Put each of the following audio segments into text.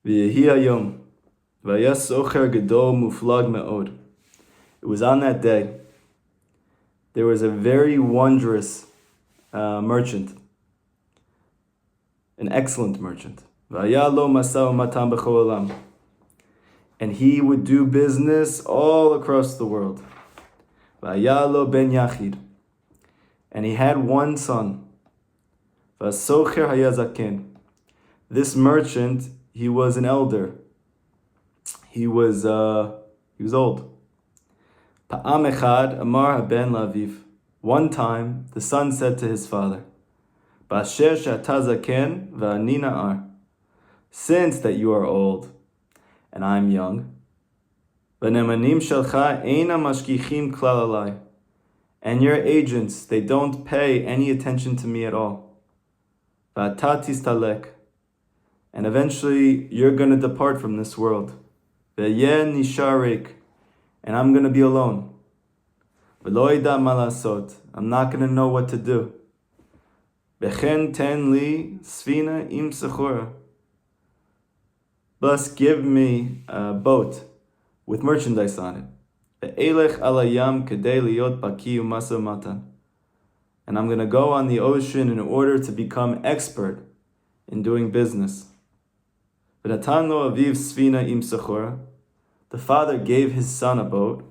V'yehi hayom, v'yas ocher gedol muflag me'od. It was on that day, there was a very wondrous merchant, an excellent merchant. V'haya lo masao matan b'chol olam. And he would do business all across the world. V'haya lo ben yachid. And he had one son. V'asocher haya zaken. This merchant, he was an elder. He was old. Pa'am echad amar haben laviv. One time, the son said to his father, Ba'asher she'ata zaken v'ani na'ar. Since that you are old, and I am young, v'nemanim shelcha eina mashkichim klal alai. And your agents, they don't pay any attention to me at all. V'ata tistalek. And eventually, you're going to depart from this world. V'yeh nisharek. And I'm going to be alone. V'lo yida ma lasot. I'm not going to know what to do. V'chen ten li sfina im sechora. Thus give me a boat with merchandise on it. Ve'elech alayam kedei liot baki umasa matan. And I'm going to go on the ocean in order to become expert in doing business. V'natan lo aviv sfina im sechora. The father gave his son a boat.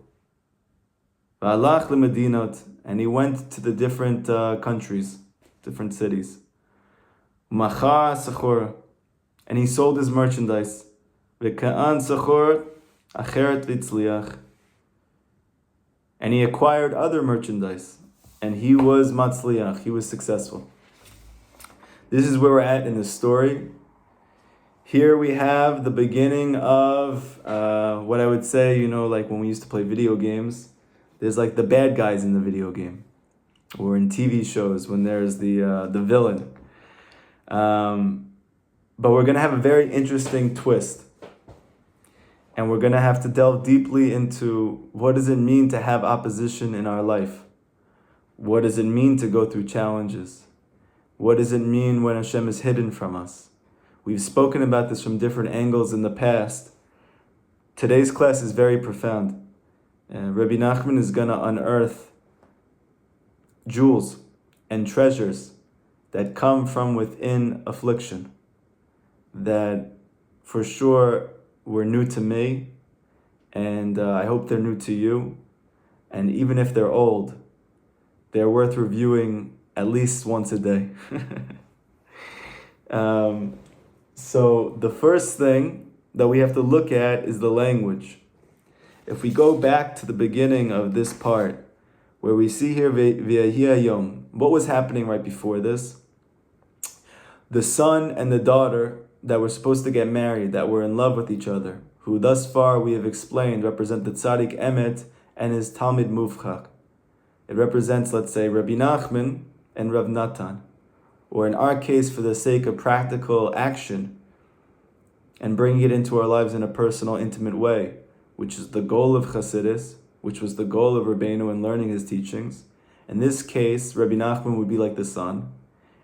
V'alach lemedinot, and he went to the different countries, different cities. Machar sechora, and he sold his merchandise. V'ka'an sechor acheret v'tzliach, and he acquired other merchandise, and he was matzliach, he was successful. This is where we're at in the story. Here we have the beginning of what I would say, like when we used to play video games, there's like the bad guys in the video game, or in TV shows when there's the villain. But we're going to have a very interesting twist. And we're going to have to delve deeply into what does it mean to have opposition in our life? What does it mean to go through challenges? What does it mean when Hashem is hidden from us? We've spoken about this from different angles in the past. Today's class is very profound. Rabbi Nachman is going to unearth jewels and treasures that come from within affliction, that for sure were new to me, and I hope they're new to you. And even if they're old, they're worth reviewing at least once a day. So the first thing that we have to look at is the language. If we go back to the beginning of this part, where we see here V'yehi hayom, what was happening right before this? The son and the daughter that were supposed to get married, that were in love with each other, who thus far we have explained represent the Tzaddik Emet and his Talmid Muvchak. It represents, let's say, Rabbi Nachman and Rav Natan. Or in our case, for the sake of practical action and bringing it into our lives in a personal, intimate way, which is the goal of Chassidus, which was the goal of Rabbeinu in learning his teachings. In this case, Rabbi Nachman would be like the son,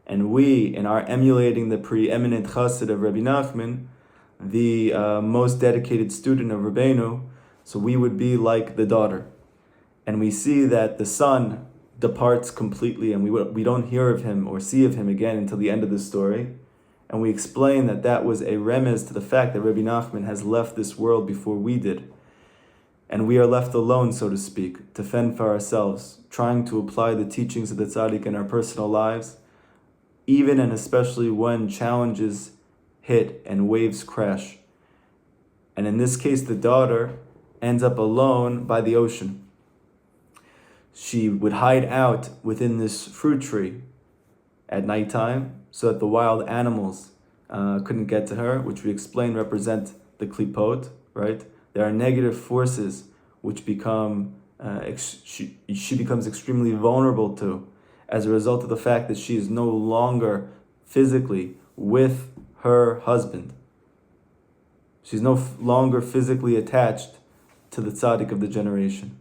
and we, in our emulating the preeminent Chassid of Rabbi Nachman, the most dedicated student of Rabbeinu, so we would be like the daughter. And we see that the son departs completely, and we don't hear of him or see of him again until the end of the story. And we explain that that was a remez to the fact that Rabbi Nachman has left this world before we did. And we are left alone, so to speak, to fend for ourselves, trying to apply the teachings of the tzaddik in our personal lives, even and especially when challenges hit and waves crash. And in this case, the daughter ends up alone by the ocean. She would hide out within this fruit tree at nighttime so that the wild animals couldn't get to her, which we explained represent the klipot, right? There are negative forces which become, she becomes extremely vulnerable to as a result of the fact that she is no longer physically with her husband. She's no longer physically attached to the tzaddik of the generation.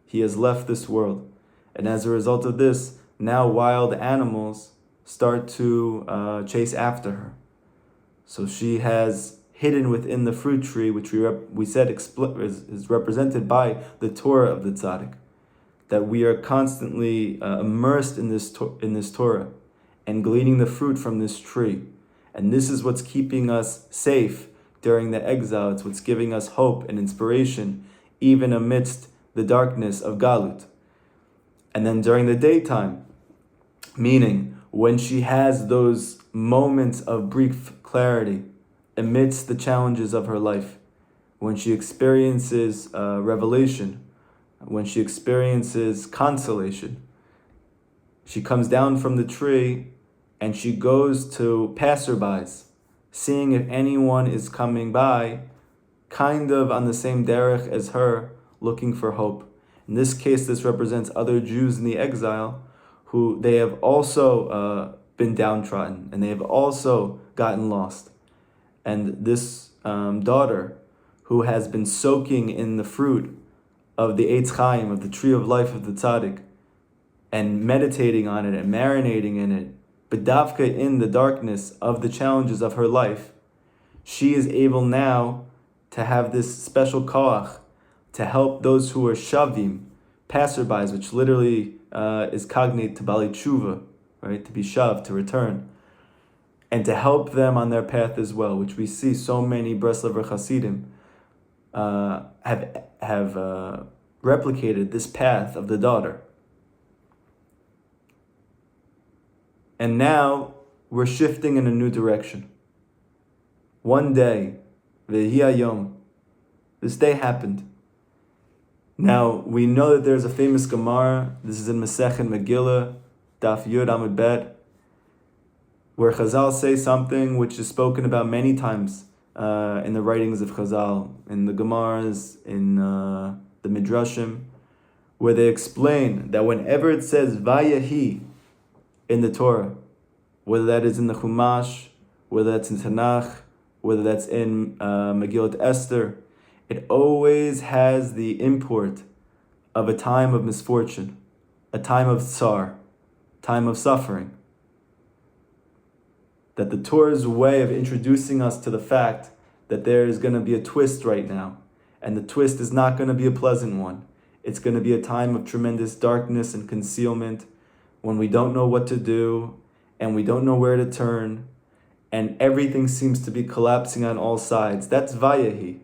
He has left this world. And as a result of this, now wild animals start to chase after her. So she has hidden within the fruit tree, which we said is represented by the Torah of the tzaddik. That we are constantly immersed in this Torah and gleaning the fruit from this tree. And this is what's keeping us safe during the exile. It's what's giving us hope and inspiration, even amidst the darkness of Galut. And then during the daytime, meaning when she has those moments of brief clarity amidst the challenges of her life, when she experiences revelation, when she experiences consolation, she comes down from the tree and she goes to passerbys, seeing if anyone is coming by, kind of on the same derech as her, looking for hope. In this case, this represents other Jews in the exile who they have also been downtrodden and they have also gotten lost. And this daughter who has been soaking in the fruit of the Eitz Chaim, of the tree of life of the tzaddik, and meditating on it and marinating in it, but davka in the darkness of the challenges of her life, she is able now to have this special koach to help those who are shavim, passerbys, which literally is cognate to bali tshuva, right, to be shav, to return, and to help them on their path as well, which we see so many Breslaver Hasidim have replicated this path of the daughter. And now we're shifting in a new direction. One day, Vehi Hayom, this day happened. Now we know that there's a famous Gemara. This is in Masechet Megillah, Daf Yud Amud Bet, where Chazal say something which is spoken about many times in the writings of Chazal, in the Gemaras, in the Midrashim, where they explain that whenever it says Vayahi in the Torah, whether that is in the Chumash, whether that's in Tanakh, whether that's in Megillat Esther, it always has the import of a time of misfortune, a time of tsar, time of suffering. That the Torah's way of introducing us to the fact that there is going to be a twist right now, and the twist is not going to be a pleasant one. It's going to be a time of tremendous darkness and concealment, when we don't know what to do, and we don't know where to turn, and everything seems to be collapsing on all sides. That's Vayahi.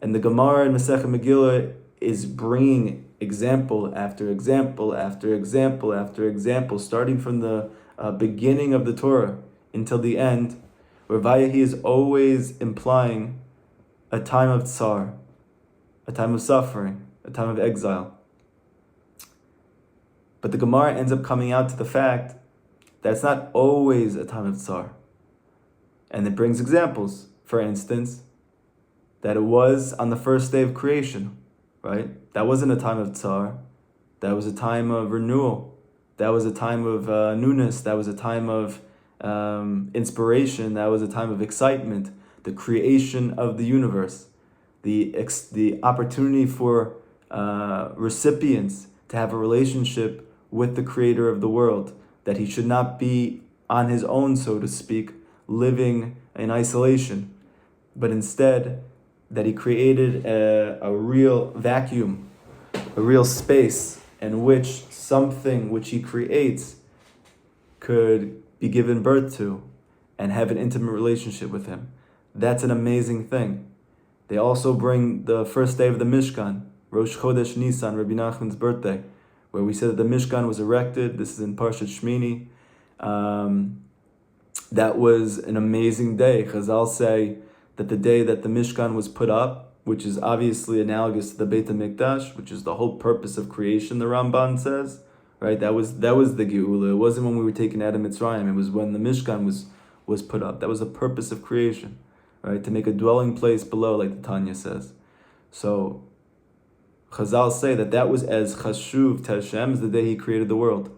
And the Gemara in Masechet Megillah is bringing example after example after example after example, starting from the beginning of the Torah until the end, where Vayahi is always implying a time of tsar, a time of suffering, a time of exile. But the Gemara ends up coming out to the fact that it's not always a time of tsar. And it brings examples. For instance, that it was on the first day of creation, right? That wasn't a time of tsar. That was a time of renewal. That was a time of newness. That was a time of inspiration. That was a time of excitement. The creation of the universe. The opportunity for recipients to have a relationship with the creator of the world. That he should not be on his own, so to speak, living in isolation. But instead, that he created a real vacuum, a real space in which something which he creates could be given birth to and have an intimate relationship with him. That's an amazing thing. They also bring the first day of the Mishkan, Rosh Chodesh Nisan, Rabbi Nachman's birthday, where we said that the Mishkan was erected. This is in Parshat Shmini. That was an amazing day. Chazal say that the day that the Mishkan was put up, which is obviously analogous to the Beit HaMikdash, which is the whole purpose of creation, the Ramban says, right? That was the Geula. It wasn't when we were taken out of Mitzrayim. It was when the Mishkan was put up. That was the purpose of creation, right? To make a dwelling place below, like the Tanya says. So Chazal say that was as chashuv to Hashem as the day He created the world.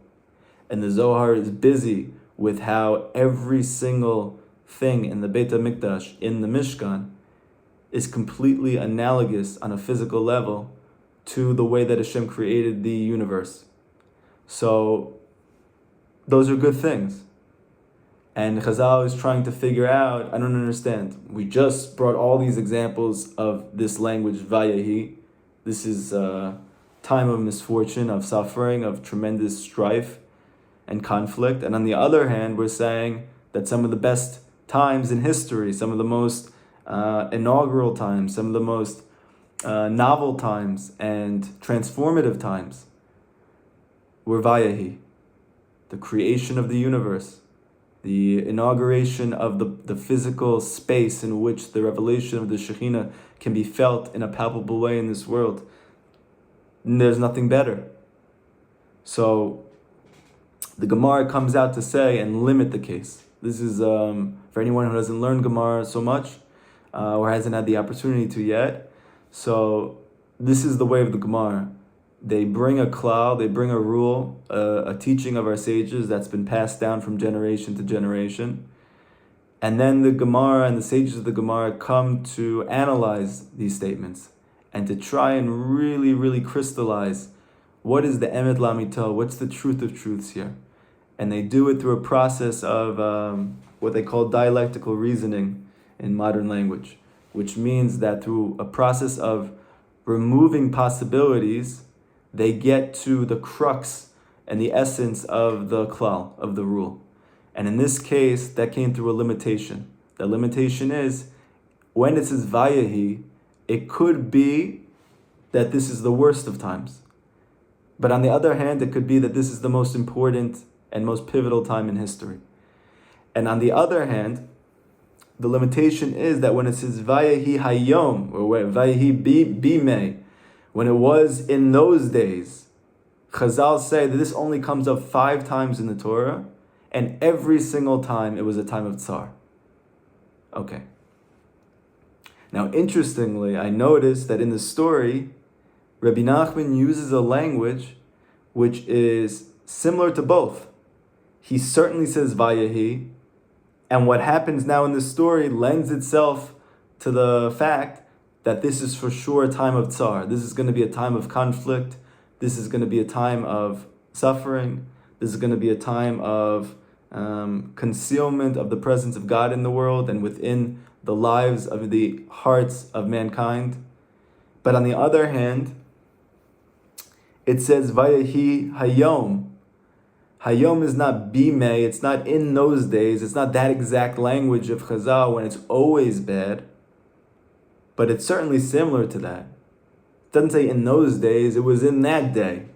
And the Zohar is busy with how every single thing in the Beit HaMikdash, in the Mishkan, is completely analogous on a physical level to the way that Hashem created the universe. So those are good things. And Chazal is trying to figure out, I don't understand. We just brought all these examples of this language, Vayahi. This is a time of misfortune, of suffering, of tremendous strife and conflict. And on the other hand, we're saying that some of the best times in history, some of the most inaugural times, some of the most novel times and transformative times were Vayahi, the creation of the universe, the inauguration of the physical space in which the revelation of the Shekhinah can be felt in a palpable way in this world. And there's nothing better. So the Gemara comes out to say and limit the case. This is for anyone who doesn't learn Gemara so much or hasn't had the opportunity to yet. So this is the way of the Gemara. They bring a klal, they bring a rule, a teaching of our sages that's been passed down from generation to generation. And then the Gemara and the sages of the Gemara come to analyze these statements and to try and really, really crystallize what is the emet lamito, what's the truth of truths here. And they do it through a process of what they call dialectical reasoning in modern language, which means that through a process of removing possibilities, they get to the crux and the essence of the klal, of the rule. And in this case, that came through a limitation. The limitation is, when it says vayahi, it could be that this is the worst of times. But on the other hand, it could be that this is the most important and most pivotal time in history. And on the other hand, the limitation is that when it says vayahi hayom, or vayahi bimei, when it was in those days, Chazal say that this only comes up 5 times in the Torah, and every single time it was a time of tsar. Okay. Now, interestingly, I noticed that in the story, Rabbi Nachman uses a language which is similar to both. He certainly says vayahi, and what happens now in the story lends itself to the fact that this is for sure a time of tsar. This is going to be a time of conflict. This is going to be a time of suffering. This is going to be a time of concealment of the presence of God in the world and within the lives of the hearts of mankind. But on the other hand, it says vayahi hayom. Hayom is not bimei, it's not in those days, it's not that exact language of Chazal when it's always bad. But it's certainly similar to that. It doesn't say in those days, it was in that day.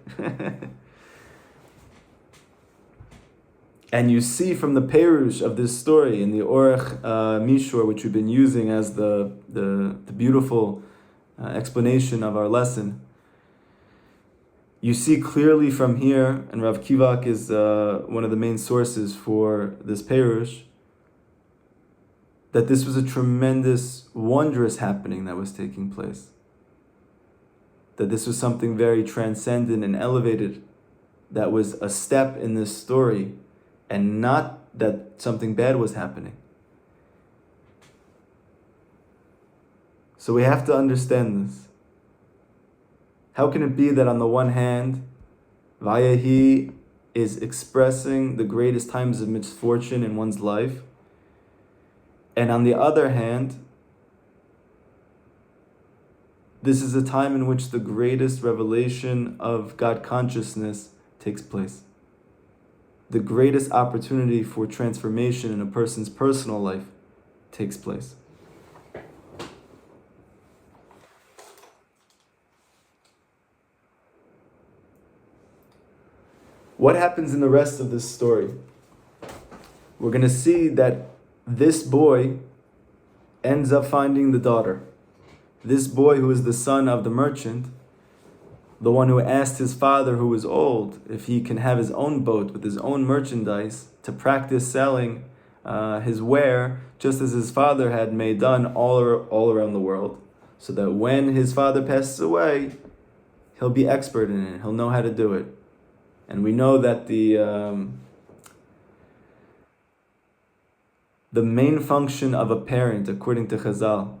And you see from the Perush of this story in the Orech Mishor, which we've been using as the beautiful explanation of our lesson, you see clearly from here, and Rav Kivak is one of the main sources for this Perush, that this was a tremendous, wondrous happening that was taking place. That this was something very transcendent and elevated, that was a step in this story, and not that something bad was happening. So we have to understand this. How can it be that on the one hand, Vayahi is expressing the greatest times of misfortune in one's life, and on the other hand, this is a time in which the greatest revelation of God consciousness takes place. The greatest opportunity for transformation in a person's personal life takes place. What happens in the rest of this story? We're going to see that this boy ends up finding the daughter. This boy, who is the son of the merchant, the one who asked his father, who was old, if he can have his own boat with his own merchandise to practice selling his ware, just as his father had done all around the world, so that when his father passes away, he'll be expert in it. He'll know how to do it. And we know that the main function of a parent, according to Chazal,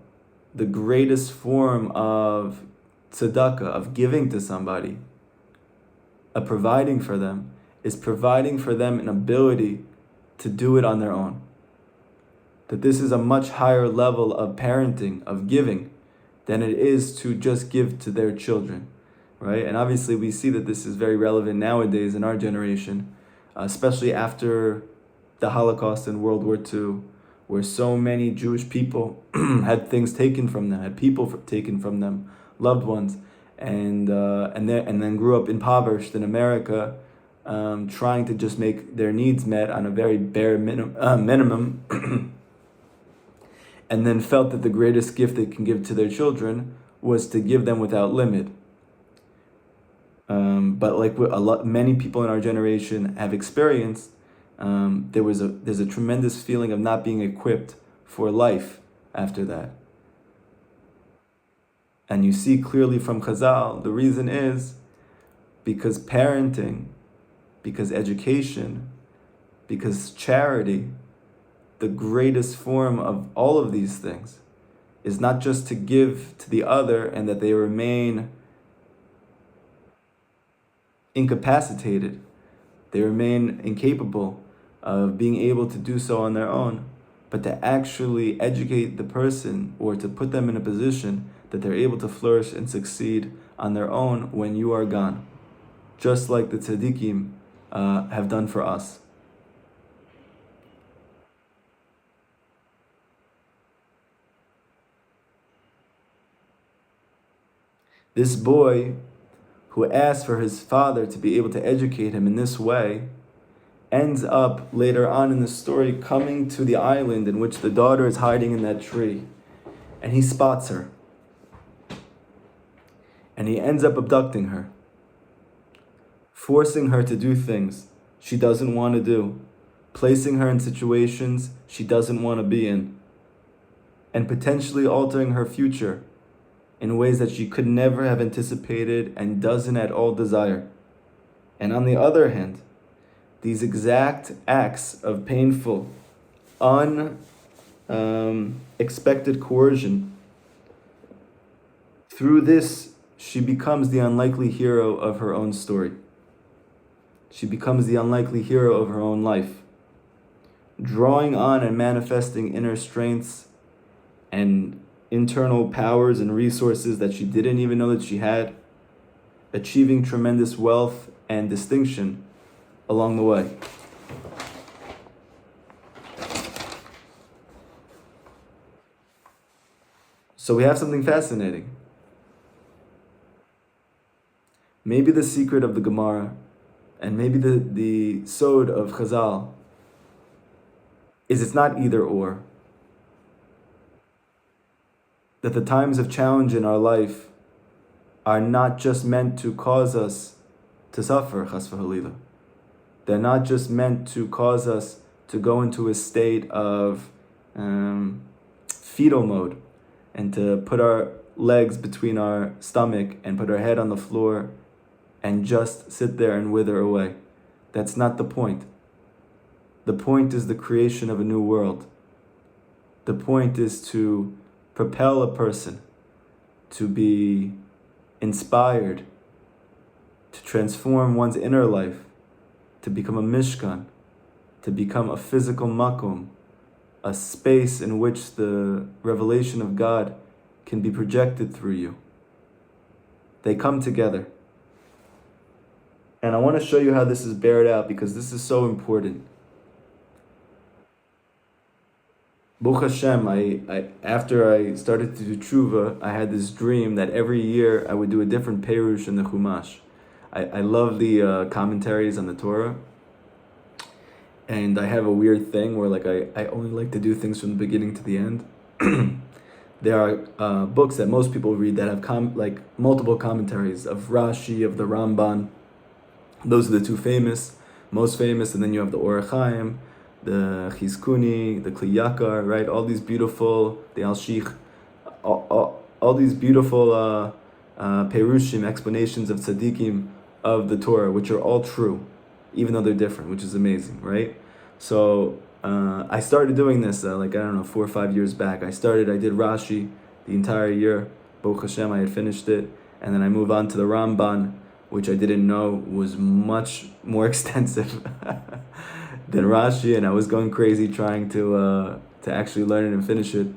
the greatest form of tzedakah, of giving to somebody, of providing for them, is providing for them an ability to do it on their own. That this is a much higher level of parenting, of giving, than it is to just give to their children, right? And obviously we see that this is very relevant nowadays in our generation, especially after the Holocaust and World War II, where so many Jewish people had things taken from them, had people taken from them, loved ones, and then grew up impoverished in America, trying to just make their needs met on a very bare minimum, and then felt that the greatest gift they can give to their children was to give them without limit. But like many people in our generation have experienced, there's a tremendous feeling of not being equipped for life after that. And you see clearly from Chazal, the reason is because parenting, because education, because charity, the greatest form of all of these things, is not just to give to the other and that they remain incapacitated, they remain incapable of being able to do so on their own, but to actually educate the person or to put them in a position that they're able to flourish and succeed on their own when you are gone, just like the tzaddikim have done for us. This boy who asked for his father to be able to educate him in this way ends up later on in the story coming to the island in which the daughter is hiding in that tree, and he spots her, and he ends up abducting her, forcing her to do things she doesn't want to do, placing her in situations she doesn't want to be in, and potentially altering her future in ways that she could never have anticipated and doesn't at all desire. And on the other hand, these exact acts of painful, unexpected coercion, through this, she becomes the unlikely hero of her own story. She becomes the unlikely hero of her own life, drawing on and manifesting inner strengths and internal powers and resources that she didn't even know that she had, achieving tremendous wealth and distinction along the way. So we have something fascinating. Maybe the secret of the Gemara and maybe the sod of Chazal is it's not either or. That the times of challenge in our life are not just meant to cause us to suffer, chas v'halila. They're not just meant to cause us to go into a state of fetal mode and to put our legs between our stomach and put our head on the floor and just sit there and wither away. That's not the point. The point is the creation of a new world. The point is to propel a person to be inspired, to transform one's inner life, to become a mishkan, to become a physical makom, a space in which the revelation of God can be projected through you. They come together. And I want to show you how this is bared out because this is so important. Baruch Hashem, after I started to do tshuva, I had this dream that every year I would do a different perush in the Chumash. I love the commentaries on the Torah. And I have a weird thing where I only like to do things from the beginning to the end. There are books that most people read that have multiple commentaries of Rashi, of the Ramban. Those are the two most famous, and then you have the Orach Chaim, the Chizkuni, the Kli Yakar, right? All these beautiful, the Al-Shich, all these beautiful perushim, explanations of tzaddikim of the Torah, which are all true, even though they're different, which is amazing, right? So I started doing this 4 or 5 years back. I did Rashi the entire year. Baruch Hashem, I had finished it. And then I move on to the Ramban, which I didn't know was much more extensive than Rashi, and I was going crazy trying to actually learn it and finish it.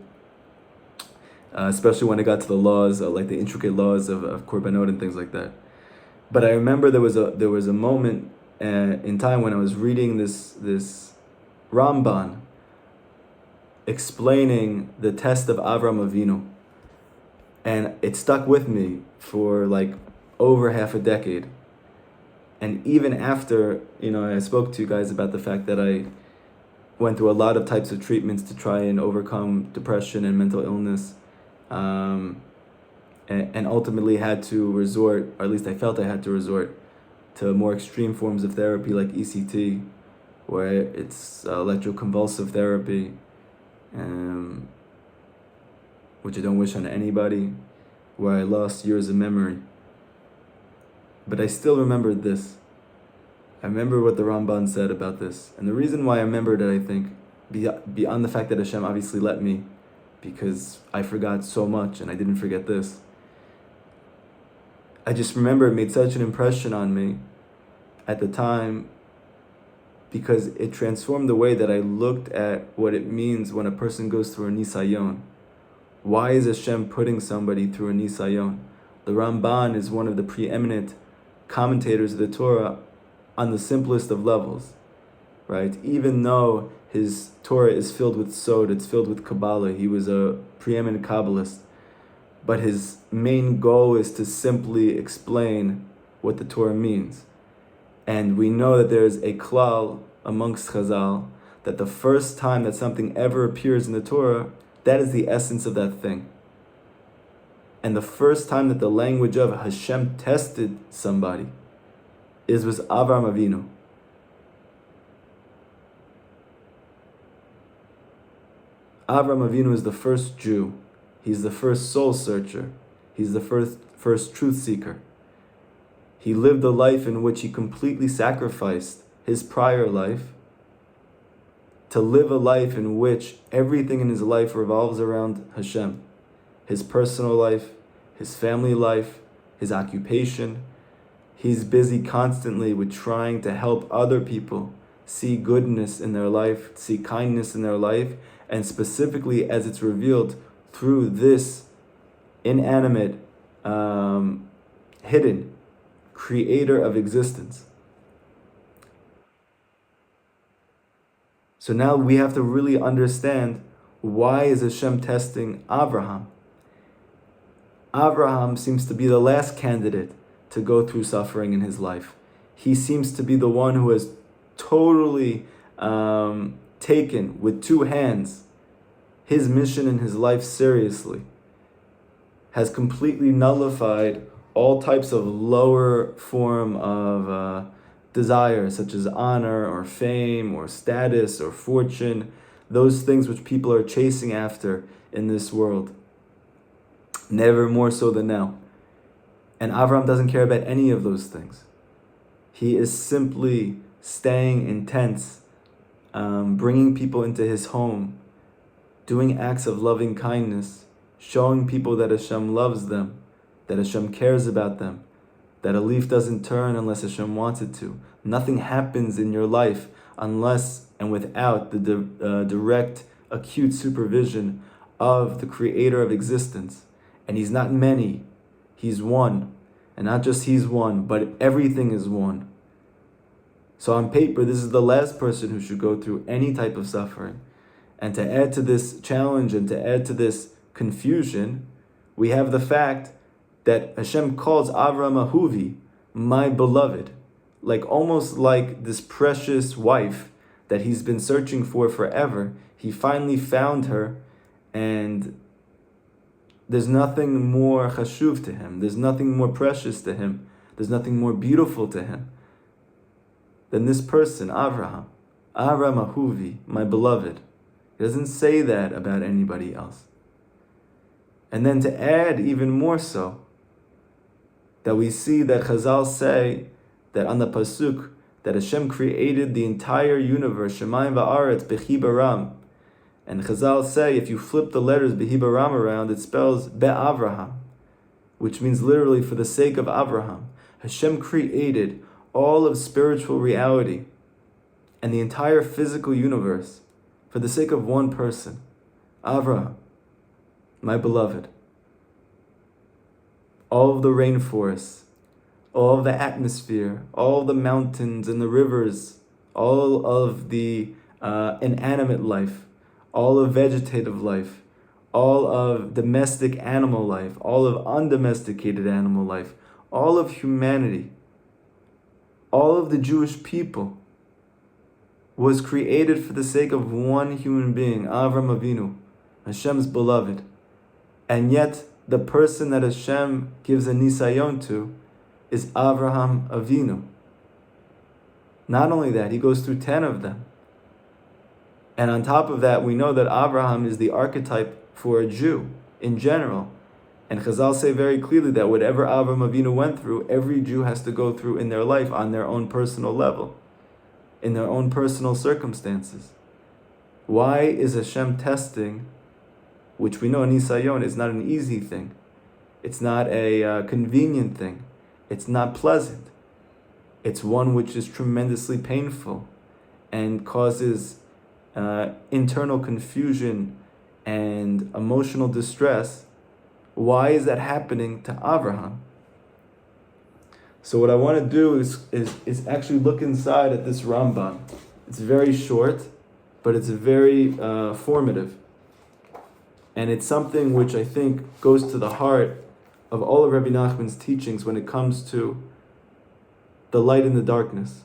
Especially when it got to the laws, like the intricate laws of korbanot and things like that. But I remember there was a moment in time when I was reading this Ramban explaining the test of Avram Avinu, and it stuck with me for like over half a decade. And even after, I spoke to you guys about the fact that I went through a lot of types of treatments to try and overcome depression and mental illness, and ultimately had to resort, or at least I felt I had to resort, to more extreme forms of therapy like ECT, where it's electroconvulsive therapy, which I don't wish on anybody, where I lost years of memory. But I still remembered this. I remember what the Ramban said about this. And the reason why I remembered it, I think, beyond the fact that Hashem obviously let me, because I forgot so much and I didn't forget this. I just remember it made such an impression on me at the time, because it transformed the way that I looked at what it means when a person goes through a nisayon. Why is Hashem putting somebody through a nisayon? The Ramban is one of the preeminent commentators of the Torah on the simplest of levels, right? Even though his Torah is filled with sod, it's filled with Kabbalah, he was a preeminent Kabbalist, but his main goal is to simply explain what the Torah means. And we know that there's a klal amongst Chazal, that the first time that something ever appears in the Torah, that is the essence of that thing. And the first time that the language of Hashem tested somebody was Avram Avinu. Avram Avinu is the first Jew. He's the first soul searcher. He's the first truth seeker. He lived a life in which he completely sacrificed his prior life to live a life in which everything in his life revolves around Hashem. His personal life, his family life, his occupation. He's busy constantly with trying to help other people see goodness in their life, see kindness in their life, and specifically as it's revealed through this inanimate, hidden creator of existence. So now we have to really understand, why is Hashem testing Abraham? Abraham seems to be the last candidate to go through suffering in his life. He seems to be the one who has totally taken with two hands his mission in his life seriously, has completely nullified all types of lower form of desire, such as honor or fame or status or fortune, those things which people are chasing after in this world. Never more so than now. And Avram doesn't care about any of those things. He is simply staying in tents, bringing people into his home, doing acts of loving kindness, showing people that Hashem loves them, that Hashem cares about them, that a leaf doesn't turn unless Hashem wants it to. Nothing happens in your life unless and without the direct, acute supervision of the creator of existence. And he's not many, he's one. And not just he's one, but everything is one. So on paper, this is the last person who should go through any type of suffering. And to add to this challenge and to add to this confusion, we have the fact that Hashem calls Avram Ahuvi, my beloved, like almost like this precious wife that he's been searching for forever. He finally found her, and there's nothing more chashuv to him. There's nothing more precious to him. There's nothing more beautiful to him than this person, Avraham. Avram Ahuvi, my beloved. He doesn't say that about anybody else. And then to add even more so, that we see that Chazal say that on the pasuk that Hashem created the entire universe, Shemayim va'aretz b'chi baram. And Chazal say if you flip the letters b'chi baram around, it spells be'avraham, which means literally for the sake of Avraham. Hashem created all of spiritual reality and the entire physical universe for the sake of one person, Avraham, my beloved. All of the rainforests, all of the atmosphere, all of the mountains and the rivers, all of the inanimate life, all of vegetative life, all of domestic animal life, all of undomesticated animal life, all of humanity, all of the Jewish people was created for the sake of one human being, Avram Avinu, Hashem's beloved. And yet, the person that Hashem gives a nisayon to is Avraham Avinu. Not only that, he goes through 10 of them. And on top of that, we know that Abraham is the archetype for a Jew in general. And Chazal say very clearly that whatever Avraham Avinu went through, every Jew has to go through in their life on their own personal level, in their own personal circumstances. Why is Hashem testing, which we know Nisayon is not an easy thing. It's not a convenient thing. It's not pleasant. It's one which is tremendously painful and causes internal confusion and emotional distress. Why is that happening to Avraham? So what I want to do is actually look inside at this Ramban. It's very short, but it's very formative. And it's something which I think goes to the heart of all of Rabbi Nachman's teachings when it comes to the light and the darkness.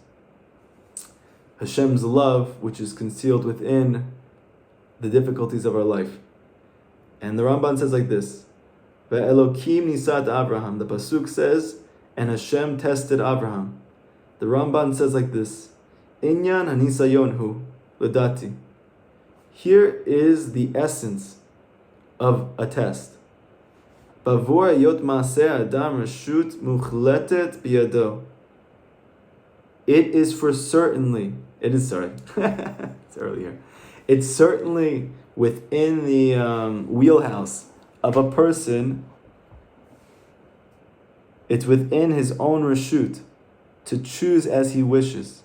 Hashem's love, which is concealed within the difficulties of our life. And the Ramban says like this, Ve'elokim nisat Avraham. The Pasuk says, and Hashem tested Avraham. The Ramban says like this, Inyan hanisayon hu, ledati. Here is the essence of a test. Bavur yot maaseh adam reshut muchletet biyado. It is certainly it's earlier. It's certainly within the wheelhouse of a person. It's within his own reshut to choose as he wishes.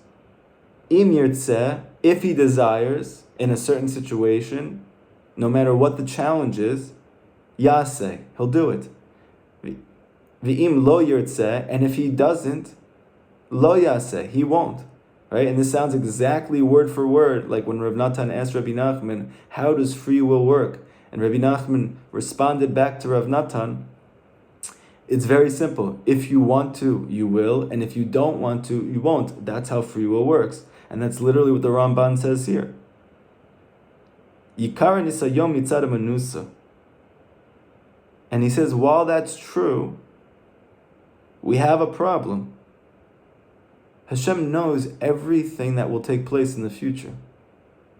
Im yirtzeh, if he desires in a certain situation, no matter what the challenge is, yaseh, he'll do it. V'im lo yirtzeh, and if he doesn't, lo yaseh, he won't. Right? And this sounds exactly word for word like when Rav Natan asked Rabbi Nachman, how does free will work? And Rabbi Nachman responded back to Rav Natan, it's very simple. If you want to, you will, and if you don't want to, you won't. That's how free will works. And that's literally what the Ramban says here. Yikar nisayom mitzad manusa. And he says, while that's true, we have a problem. Hashem knows everything that will take place in the future.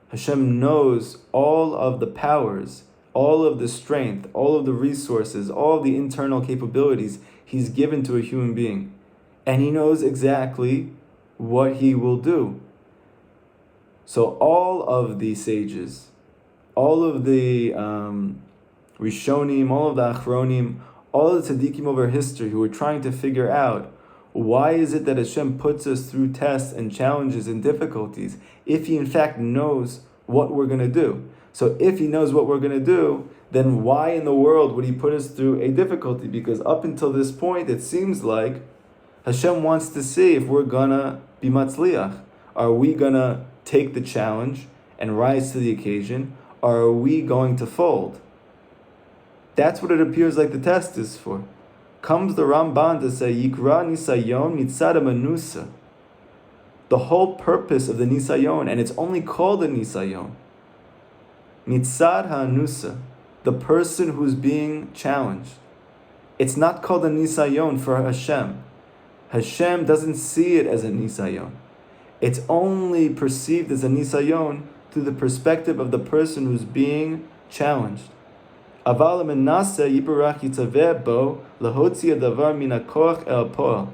Hashem knows all of the powers, all of the strength, all of the resources, all of the internal capabilities He's given to a human being. And He knows exactly what He will do. So all of the sages, all of the Rishonim, all of the Achronim, all of the Tzaddikim over history who were trying to figure out why is it that Hashem puts us through tests and challenges and difficulties if He in fact knows what we're going to do? So if He knows what we're going to do, then why in the world would He put us through a difficulty? Because up until this point, it seems like Hashem wants to see if we're going to be matzliach. Are we going to take the challenge and rise to the occasion? Or are we going to fold? That's what it appears like the test is for. Comes the Ramban to say, Yikra nisayon mitzad manusa. The whole purpose of the nisayon, and it's only called a nisayon, mitzad ha'anusa, the person who's being challenged. It's not called a nisayon for Hashem. Hashem doesn't see it as a nisayon. It's only perceived as a nisayon through the perspective of the person who's being challenged. Aval menase yibarach yitzaveh bo lahotzi davar min hakoach el poel.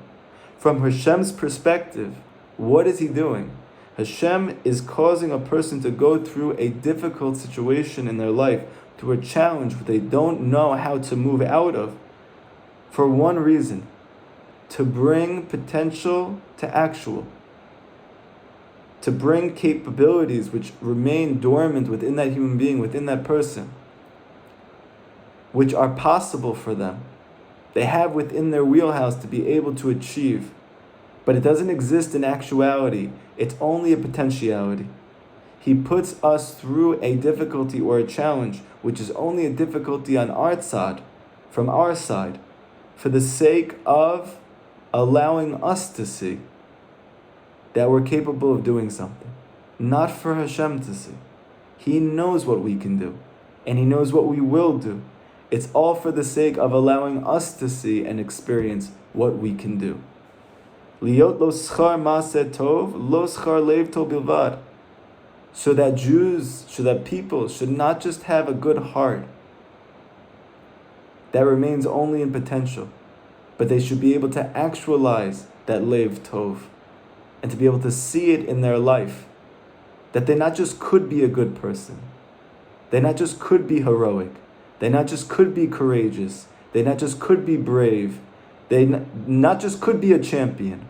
From Hashem's perspective, what is He doing? Hashem is causing a person to go through a difficult situation in their life, through a challenge that they don't know how to move out of, for one reason, to bring potential to actual, to bring capabilities which remain dormant within that human being, within that person, which are possible for them. They have within their wheelhouse to be able to achieve, but it doesn't exist in actuality. It's only a potentiality. He puts us through a difficulty or a challenge, which is only a difficulty on our side, from our side, for the sake of allowing us to see that we're capable of doing something, not for Hashem to see. He knows what we can do, and He knows what we will do. It's all for the sake of allowing us to see and experience what we can do. Liot lo schar maaseh tov, lo schar lev tov bilvad. So that Jews, so that people should not just have a good heart that remains only in potential, but they should be able to actualize that lev tov and to be able to see it in their life, that they not just could be a good person, they not just could be heroic, they not just could be courageous, they not just could be brave, they not just could be a champion,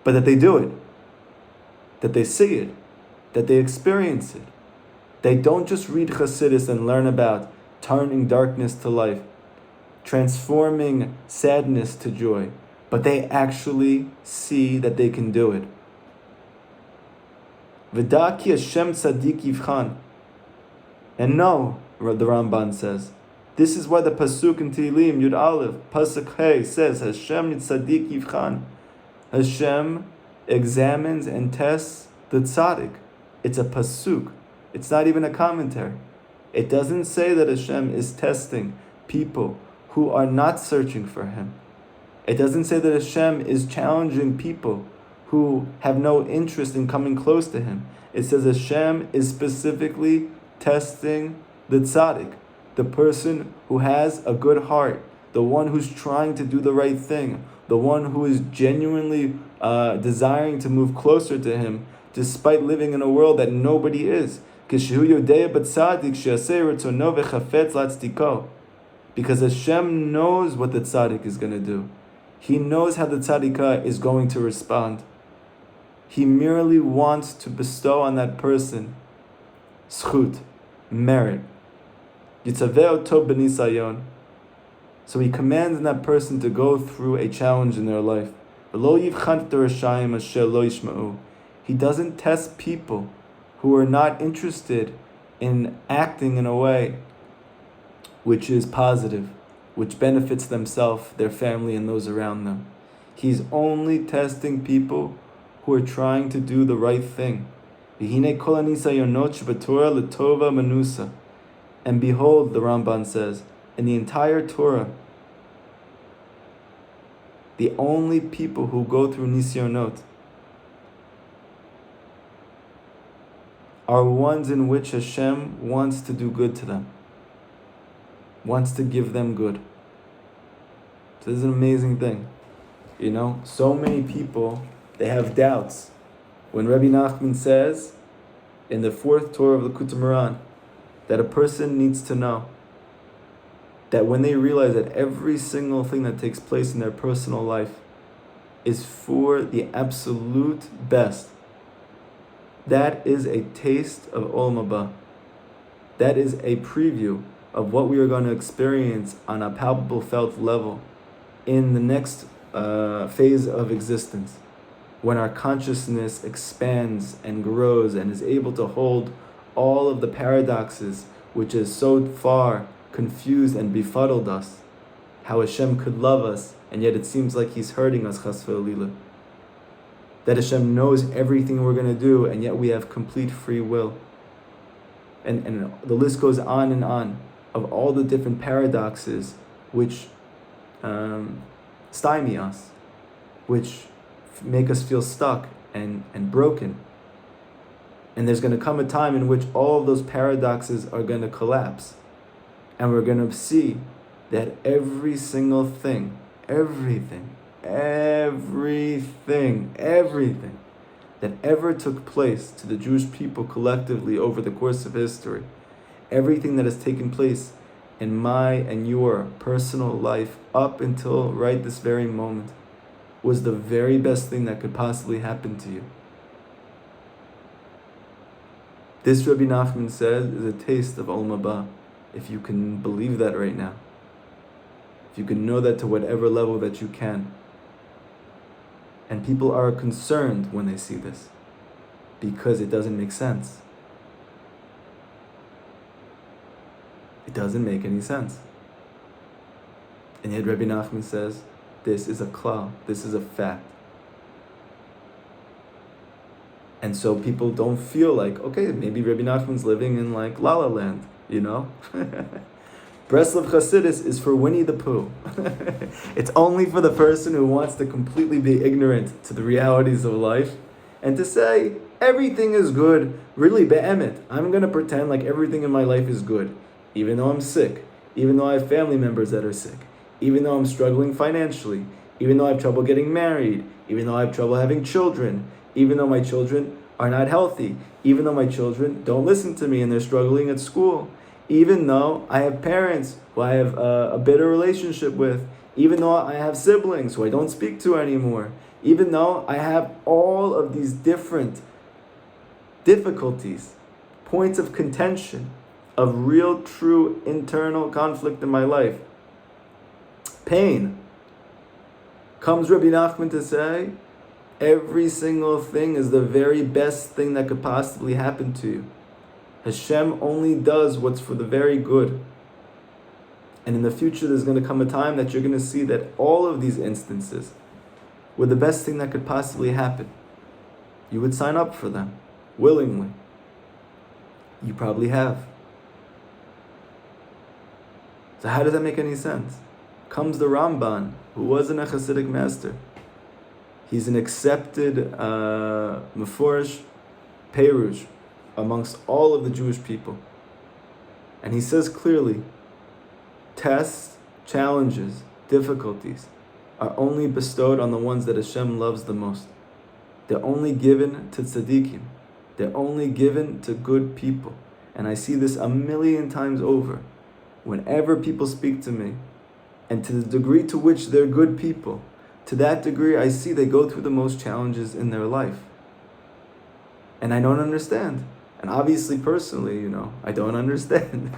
but that they do it, that they see it, that they experience it. They don't just read Chassidus and learn about turning darkness to light, transforming sadness to joy, but they actually see that they can do it. V'da ki Hashem tzadik yivchan. And no, the Ramban says, this is why the Pasuk in Tehillim, Yud Aleph, Pasuk Hey, says, Hashem tzadik yivchan. Hashem examines and tests the tzaddik. It's a pasuk. It's not even a commentary. It doesn't say that Hashem is testing people who are not searching for Him. It doesn't say that Hashem is challenging people who have no interest in coming close to Him. It says Hashem is specifically testing the tzaddik, the person who has a good heart, the one who's trying to do the right thing, the one who is genuinely desiring to move closer to Him, despite living in a world that nobody is. Because Hashem knows what the tzaddik is going to do. He knows how the tzaddikah is going to respond. He merely wants to bestow on that person zchut, merit. Yitzaveh oto b'nisayon. So He commands that person to go through a challenge in their life. He doesn't test people who are not interested in acting in a way which is positive, which benefits themselves, their family, and those around them. He's only testing people who are trying to do the right thing. And behold, the Ramban says, in the entire Torah, the only people who go through nisyonot are ones in which Hashem wants to do good to them, wants to give them good. So this is an amazing thing. So many people, they have doubts. When Rabbi Nachman says in the fourth Torah of the Kutam that a person needs to know that when they realize that every single thing that takes place in their personal life is for the absolute best, that is a taste of Olam Haba. That is a preview of what we are going to experience on a palpable felt level in the next phase of existence, when our consciousness expands and grows and is able to hold all of the paradoxes which has so far confused and befuddled us. How Hashem could love us and yet it seems like He's hurting us, chas v'olila. That Hashem knows everything we're going to do and yet we have complete free will. And the list goes on and on of all the different paradoxes which stymie us, which make us feel stuck and broken. And there's going to come a time in which all of those paradoxes are going to collapse. And we're going to see that every single thing, everything that ever took place to the Jewish people collectively over the course of history, everything that has taken place in my and your personal life up until right this very moment was the very best thing that could possibly happen to you. This, Rabbi Nachman says, is a taste of Olam Haba. If you can believe that right now, if you can know that to whatever level that you can. And people are concerned when they see this because it doesn't make sense. It doesn't make any sense. And yet Rabbi Nachman says, this is a klal, this is a fact. And so people don't feel like, okay, maybe Rabbi Nachman's living in like La La Land, you know? Breslov Chassidus is for Winnie the Pooh. It's only for the person who wants to completely be ignorant to the realities of life and to say, everything is good, really be'emet. I'm going to pretend like everything in my life is good, even though I'm sick, even though I have family members that are sick, even though I'm struggling financially, even though I have trouble getting married, even though I have trouble having children, even though my children are not healthy, even though my children don't listen to me and they're struggling at school, even though I have parents who I have a bitter relationship with, even though I have siblings who I don't speak to anymore, even though I have all of these different difficulties, points of contention, of real, true internal conflict in my life, pain, comes Rabbi Nachman to say, every single thing is the very best thing that could possibly happen to you. Hashem only does what's for the very good. And in the future, there's going to come a time that you're going to see that all of these instances were the best thing that could possibly happen. You would sign up for them willingly. You probably have. So how does that make any sense? Comes the Ramban, who wasn't a Hasidic master. He's an accepted Meforish Perush amongst all of the Jewish people. And he says clearly, tests, challenges, difficulties are only bestowed on the ones that Hashem loves the most. They're only given to tzaddikim. They're only given to good people. And I see this a million times over. Whenever people speak to me, and to the degree to which they're good people, to that degree I see they go through the most challenges in their life. And I don't understand. And obviously, personally, I don't understand.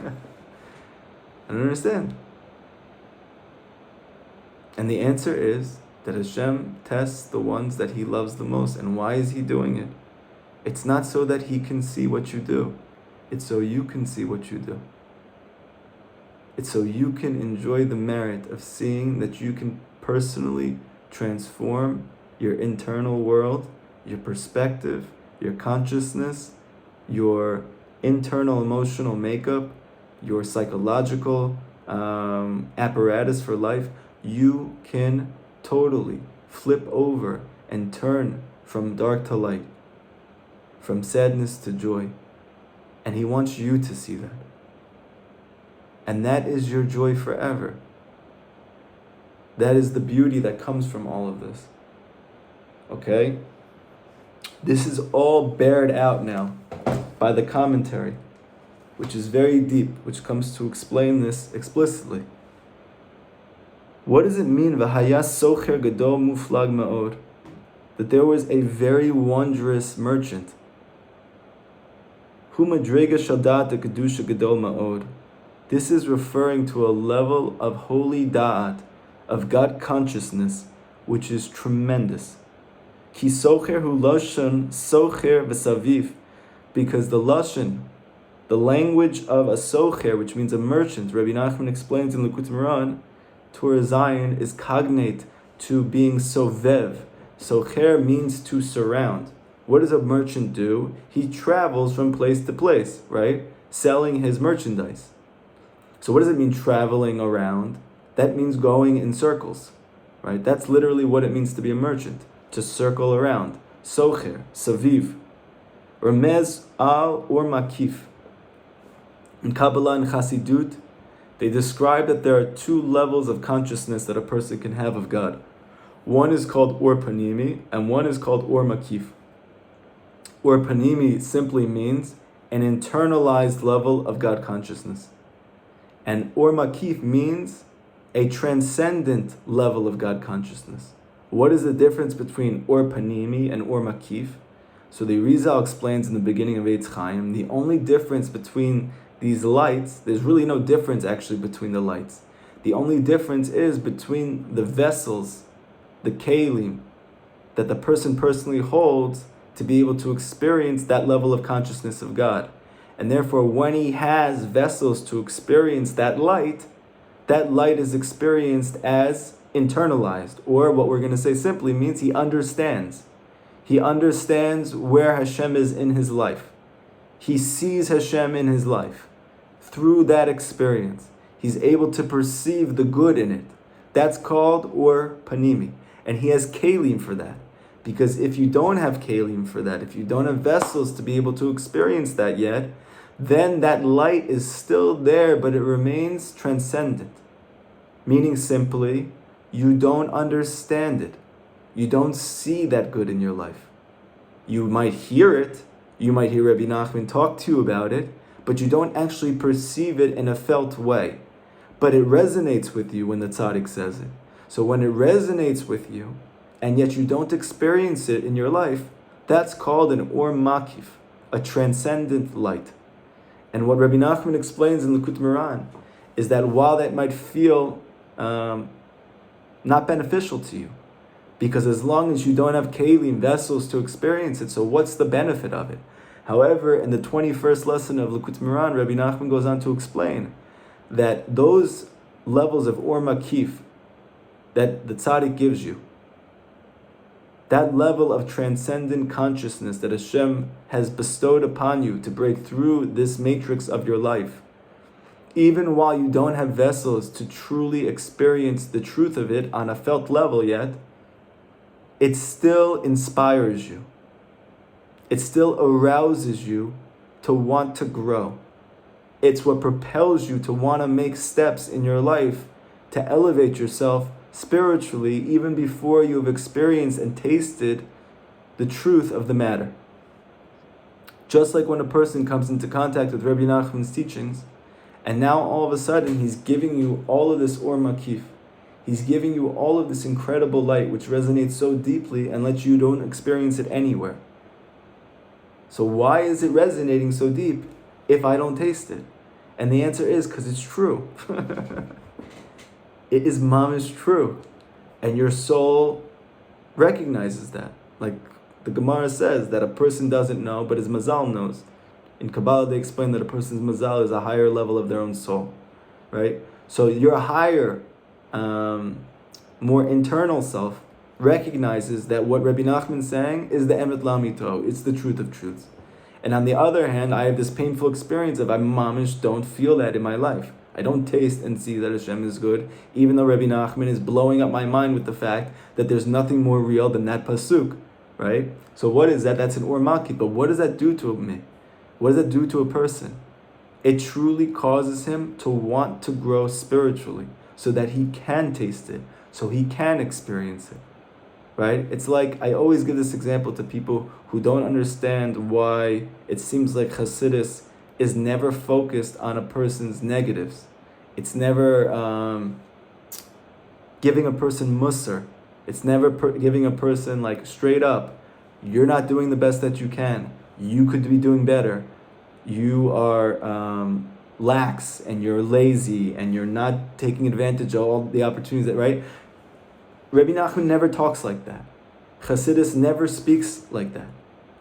I don't understand. And the answer is that Hashem tests the ones that He loves the most. And why is He doing it? It's not so that He can see what you do. It's so you can see what you do. It's so you can enjoy the merit of seeing that you can personally transform your internal world, your perspective, your consciousness, your internal emotional makeup, your psychological apparatus for life. You can totally flip over and turn from dark to light, from sadness to joy. And He wants you to see that. And that is your joy forever. That is the beauty that comes from all of this. Okay? This is all bared out now by the commentary, which is very deep, which comes to explain this explicitly. What does it mean, v'haya socher gadol muflag ma'od? That there was a very wondrous merchant. Hu madrega shadat kedusha gadol ma'od. This is referring to a level of holy da'at, of God consciousness, which is tremendous. Ki socher hu lashon socher v'saviv, because the lashon, the language of a socher, which means a merchant, Rabbi Nachman explains in Likutei Moharan, Torah Zion is cognate to being sovev. Socher means to surround. What does a merchant do? He travels from place to place, right? Selling his merchandise. So what does it mean traveling around? That means going in circles, right? That's literally what it means to be a merchant, to circle around. Socher, saviv. Remez al or makif. In Kabbalah and Chassidut, they describe that there are two levels of consciousness that a person can have of God. One is called or panimi, and one is called or makif. Or panimi simply means an internalized level of God consciousness. And Or Makif means a transcendent level of God consciousness. What is the difference between Or Panimi and Or Makif? So the Rizal explains in the beginning of Eitz Chaim, the only difference between these lights, there's really no difference actually between the lights. The only difference is between the vessels, the kelim, that the person personally holds to be able to experience that level of consciousness of God. And therefore, when he has vessels to experience that light is experienced as internalized, or what we're going to say simply means he understands. He understands where Hashem is in his life. He sees Hashem in his life. Through that experience, he's able to perceive the good in it. That's called Or Panimi. And he has kelim for that. Because if you don't have kelim for that, if you don't have vessels to be able to experience that yet, then that light is still there, but it remains transcendent. Meaning simply, you don't understand it. You don't see that good in your life. You might hear it, you might hear Rabbi Nachman talk to you about it, but you don't actually perceive it in a felt way. But it resonates with you when the tzaddik says it. So when it resonates with you, and yet you don't experience it in your life, that's called an Or Makif, a transcendent light. And what Rabbi Nachman explains in Likut Moran is that while that might feel not beneficial to you, because as long as you don't have kelim, vessels to experience it, so what's the benefit of it? However, in the 21st lesson of Likut Moran, Rabbi Nachman goes on to explain that those levels of Or Makif that the tzaddik gives you, that level of transcendent consciousness that Hashem has bestowed upon you to break through this matrix of your life, even while you don't have vessels to truly experience the truth of it on a felt level yet, it still inspires you. It still arouses you to want to grow. It's what propels you to want to make steps in your life to elevate yourself spiritually, even before you have experienced and tasted the truth of the matter. Just like when a person comes into contact with Rabbi Nachman's teachings, and now all of a sudden he's giving you all of this Or Makif. He's giving you all of this incredible light which resonates so deeply and lets you don't experience it anywhere. So why is it resonating so deep if I don't taste it? And the answer is because it's true. It is mamish true. And your soul recognizes that. Like the Gemara says that a person doesn't know, but his mazal knows. In Kabbalah they explain that a person's mazal is a higher level of their own soul. Right? So your higher, more internal self recognizes that what Rabbi Nachman is saying is the emet lamito, it's the truth of truths. And on the other hand, I have this painful experience of I mamish don't feel that in my life. I don't taste and see that Hashem is good, even though Rabbi Nachman is blowing up my mind with the fact that there's nothing more real than that pasuk, right? So what is that? That's an Or Makif. But what does that do to me? What does that do to a person? It truly causes him to want to grow spiritually so that he can taste it, so he can experience it, right? It's like, I always give this example to people who don't understand why it seems like Hasidus is never focused on a person's negatives. It's never giving a person musar. It's never giving a person like straight up, you're not doing the best that you can. You could be doing better. You are lax and you're lazy and you're not taking advantage of all the opportunities that, right? Rabbi Nachman never talks like that. Chassidus never speaks like that.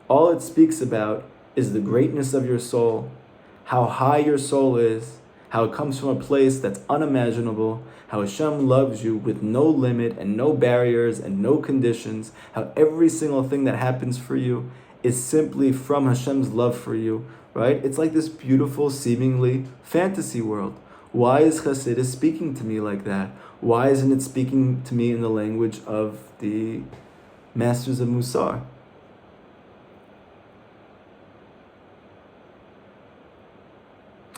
All it speaks about is the greatness of your soul, how high your soul is, how it comes from a place that's unimaginable, how Hashem loves you with no limit and no barriers and no conditions, how every single thing that happens for you is simply from Hashem's love for you, right? It's like this beautiful, seemingly fantasy world. Why is Chassidus speaking to me like that? Why isn't it speaking to me in the language of the masters of Musar?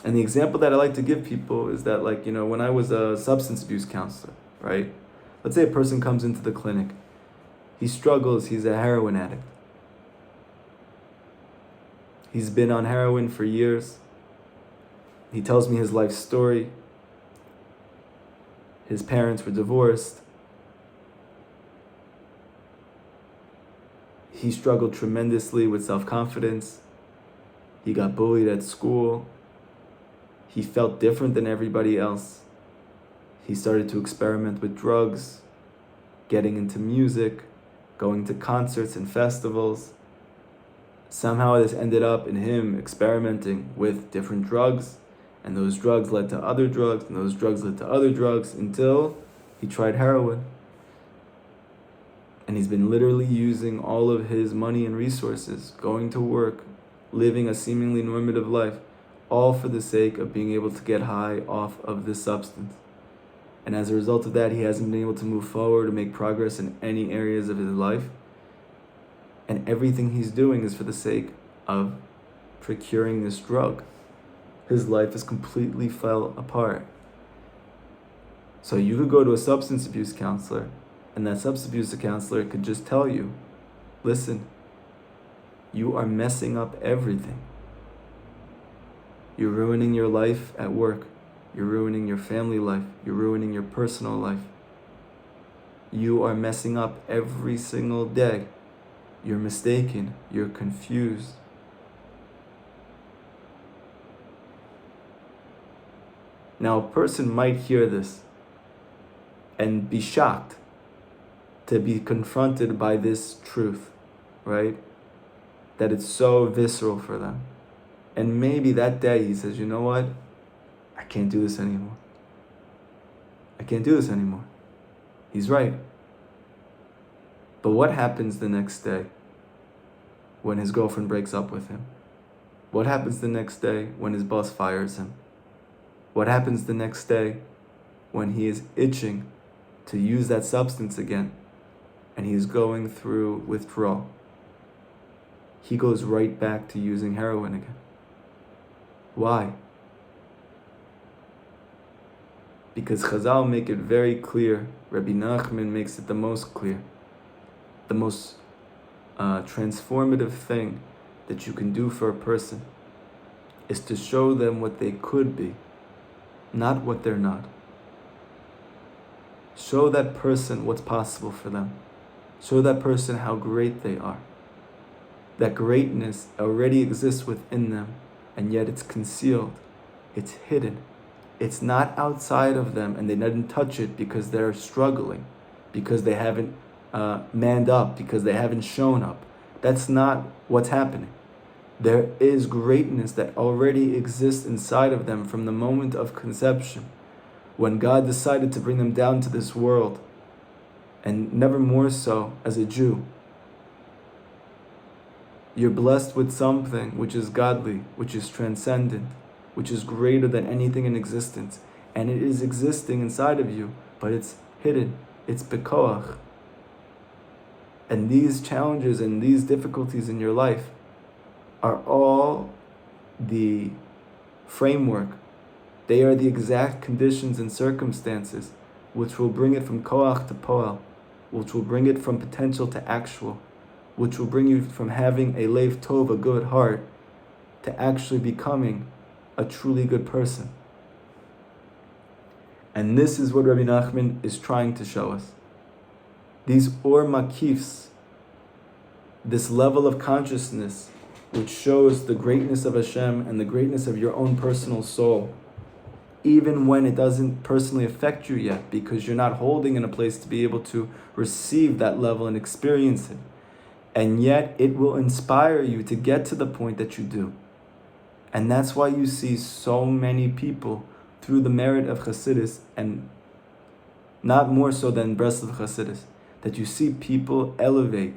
And the example that I like to give people is that, like, when I was a substance abuse counselor, right? Let's say a person comes into the clinic. He struggles, he's a heroin addict. He's been on heroin for years. He tells me his life story. His parents were divorced. He struggled tremendously with self-confidence. He got bullied at school. He felt different than everybody else. He started to experiment with drugs, getting into music, going to concerts and festivals. Somehow this ended up in him experimenting with different drugs, and those drugs led to other drugs, and those drugs led to other drugs, until he tried heroin. And he's been literally using all of his money and resources, going to work, living a seemingly normative life, all for the sake of being able to get high off of this substance. And as a result of that, he hasn't been able to move forward or make progress in any areas of his life. And everything he's doing is for the sake of procuring this drug. His life has completely fell apart. So you could go to a substance abuse counselor, and that substance abuse counselor could just tell you, listen, you are messing up everything. You're ruining your life at work. You're ruining your family life. You're ruining your personal life. You are messing up every single day. You're mistaken. You're confused. Now, a person might hear this and be shocked to be confronted by this truth, right? That it's so visceral for them. And maybe that day he says, you know what? I can't do this anymore. I can't do this anymore. He's right. But what happens the next day when his girlfriend breaks up with him? What happens the next day when his boss fires him? What happens the next day when he is itching to use that substance again and he is going through withdrawal? He goes right back to using heroin again. Why? Because Chazal make it very clear, Rabbi Nachman makes it the most clear, the most transformative thing that you can do for a person is to show them what they could be, not what they're not. Show that person what's possible for them. Show that person how great they are. That greatness already exists within them, and yet it's concealed, it's hidden. It's not outside of them, and they didn't touch it because they're struggling, because they haven't manned up, because they haven't shown up. That's not what's happening. There is greatness that already exists inside of them from the moment of conception, when God decided to bring them down to this world, and never more so as a Jew. You're blessed with something which is godly, which is transcendent, which is greater than anything in existence. And it is existing inside of you, but it's hidden. It's bekoach. And these challenges and these difficulties in your life are all the framework. They are the exact conditions and circumstances which will bring it from koach to poel, which will bring it from potential to actual, which will bring you from having a leiv tov, a good heart, to actually becoming a truly good person. And this is what Rabbi Nachman is trying to show us. These or makifs, this level of consciousness, which shows the greatness of Hashem and the greatness of your own personal soul, even when it doesn't personally affect you yet, because you're not holding in a place to be able to receive that level and experience it. And yet it will inspire you to get to the point that you do. And that's why you see so many people through the merit of Chassidus, and not more so than Breslov Chassidus, that you see people elevate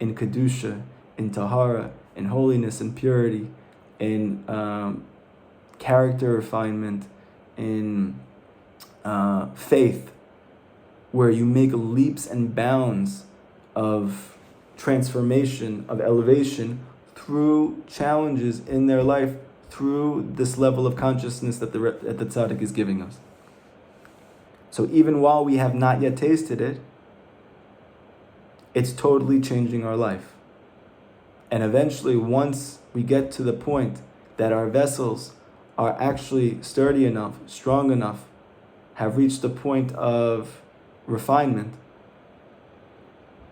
in Kedusha, in Tahara, in holiness and purity, in character refinement, in faith, where you make leaps and bounds of transformation, of elevation through challenges in their life, through this level of consciousness that the tzaddik is giving us. So even while we have not yet tasted it, it's totally changing our life. And eventually, once we get to the point that our vessels are actually sturdy enough, strong enough, have reached a point of refinement,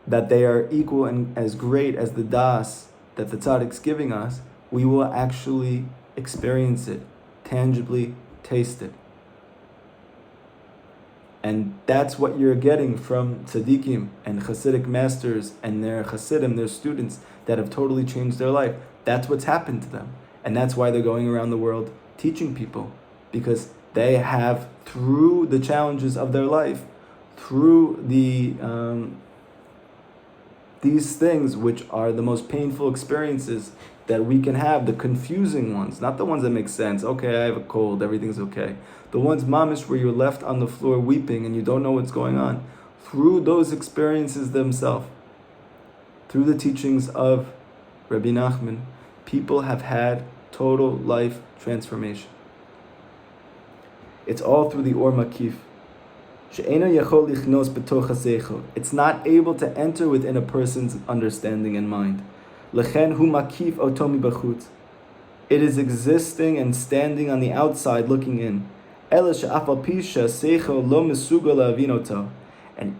that they are equal and as great as the das that the tzaddik's giving us, we will actually experience it, tangibly taste it. And that's what you're getting from tzaddikim and Hasidic masters and their Hasidim, their students that have totally changed their life. That's what's happened to them. And that's why they're going around the world teaching people. Because they have, through the challenges of their life, through these things which are the most painful experiences that we can have, the confusing ones, not the ones that make sense. Okay, I have a cold, everything's okay. The ones, mamish, where you're left on the floor weeping and you don't know what's going on. Through those experiences themselves, through the teachings of Rabbi Nachman, people have had total life transformation. It's all through the Or Makif. It's not able to enter within a person's understanding and mind. It is existing and standing on the outside looking in. And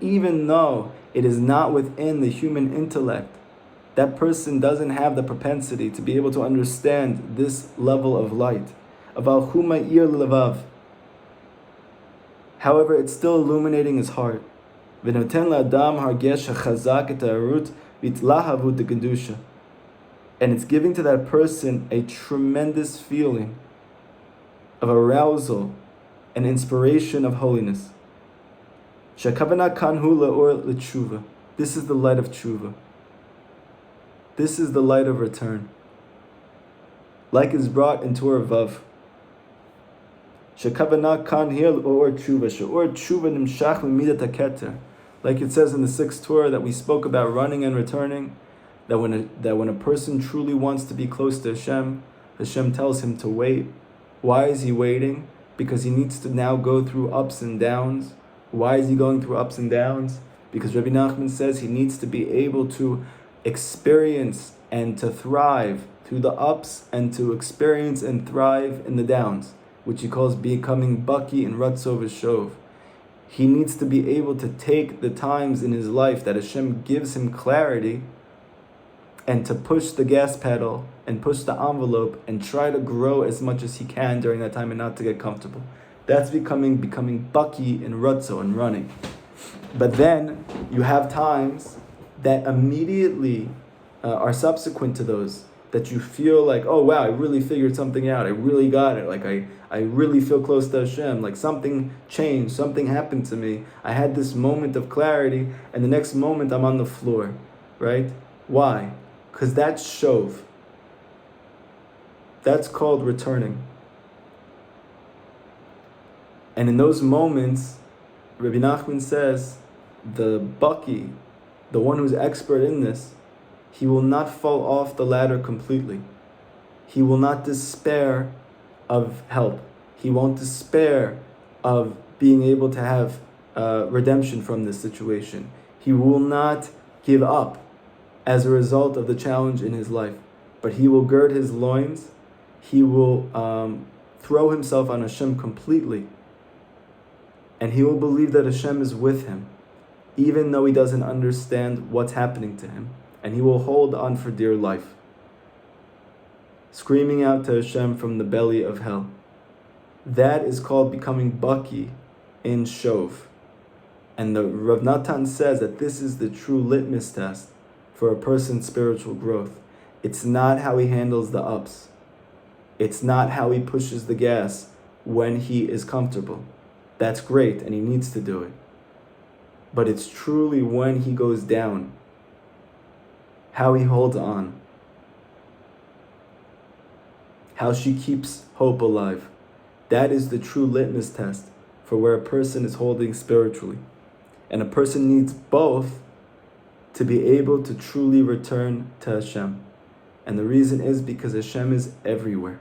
even though it is not within the human intellect, that person doesn't have the propensity to be able to understand this level of light. However, it's still illuminating his heart. And it's giving to that person a tremendous feeling of arousal and inspiration of holiness. This is the light of tshuva. This is the light of return. Like is brought in Torah Vav. Like it says in the 6th Torah that we spoke about running and returning, that when a person truly wants to be close to Hashem, Hashem tells him to wait. Why is he waiting? Because he needs to now go through ups and downs. Why is he going through ups and downs? Because Rabbi Nachman says he needs to be able to experience and to thrive through the ups and to experience and thrive in the downs, which he calls becoming Baki and Ratzo V'Shov. He needs to be able to take the times in his life that Hashem gives him clarity and to push the gas pedal and push the envelope and try to grow as much as he can during that time and not to get comfortable. That's becoming Baki and Ratzo and running. But then you have times that immediately are subsequent to those, that you feel like, oh wow, I really figured something out. I really got it. Like I really feel close to Hashem. Like something changed. Something happened to me. I had this moment of clarity, and the next moment I'm on the floor, right? Why? Because that's shov. That's called returning. And in those moments, Rabbi Nachman says, the Baki, the one who's expert in this, he will not fall off the ladder completely. He will not despair of help. He won't despair of being able to have redemption from this situation. He will not give up as a result of the challenge in his life. But he will gird his loins. He will throw himself on Hashem completely. And he will believe that Hashem is with him, even though he doesn't understand what's happening to him. And he will hold on for dear life, screaming out to Hashem from the belly of hell. That is called becoming Baki in Shov. And the Rav Natan says that this is the true litmus test for a person's spiritual growth. It's not how he handles the ups. It's not how he pushes the gas when he is comfortable. That's great, and he needs to do it. But it's truly when he goes down, how he holds on, how she keeps hope alive. That is the true litmus test for where a person is holding spiritually. And a person needs both to be able to truly return to Hashem. And the reason is because Hashem is everywhere.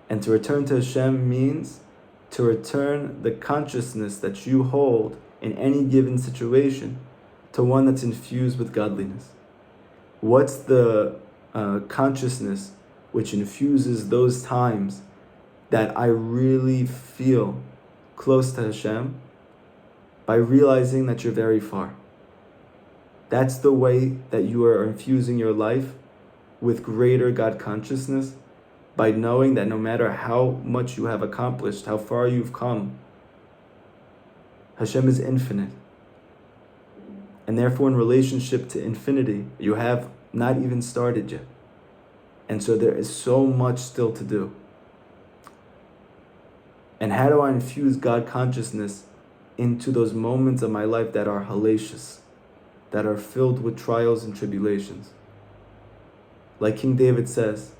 And to return to Hashem means to return the consciousness that you hold in any given situation to one that's infused with godliness. What's the consciousness which infuses those times that I really feel close to Hashem by realizing that you're very far. That's the way that you are infusing your life with greater God consciousness, by knowing that no matter how much you have accomplished, how far you've come, Hashem is infinite. And therefore, in relationship to infinity, you have not even started yet. And so there is so much still to do. And how do I infuse God consciousness into those moments of my life that are hellacious, that are filled with trials and tribulations? Like King David says,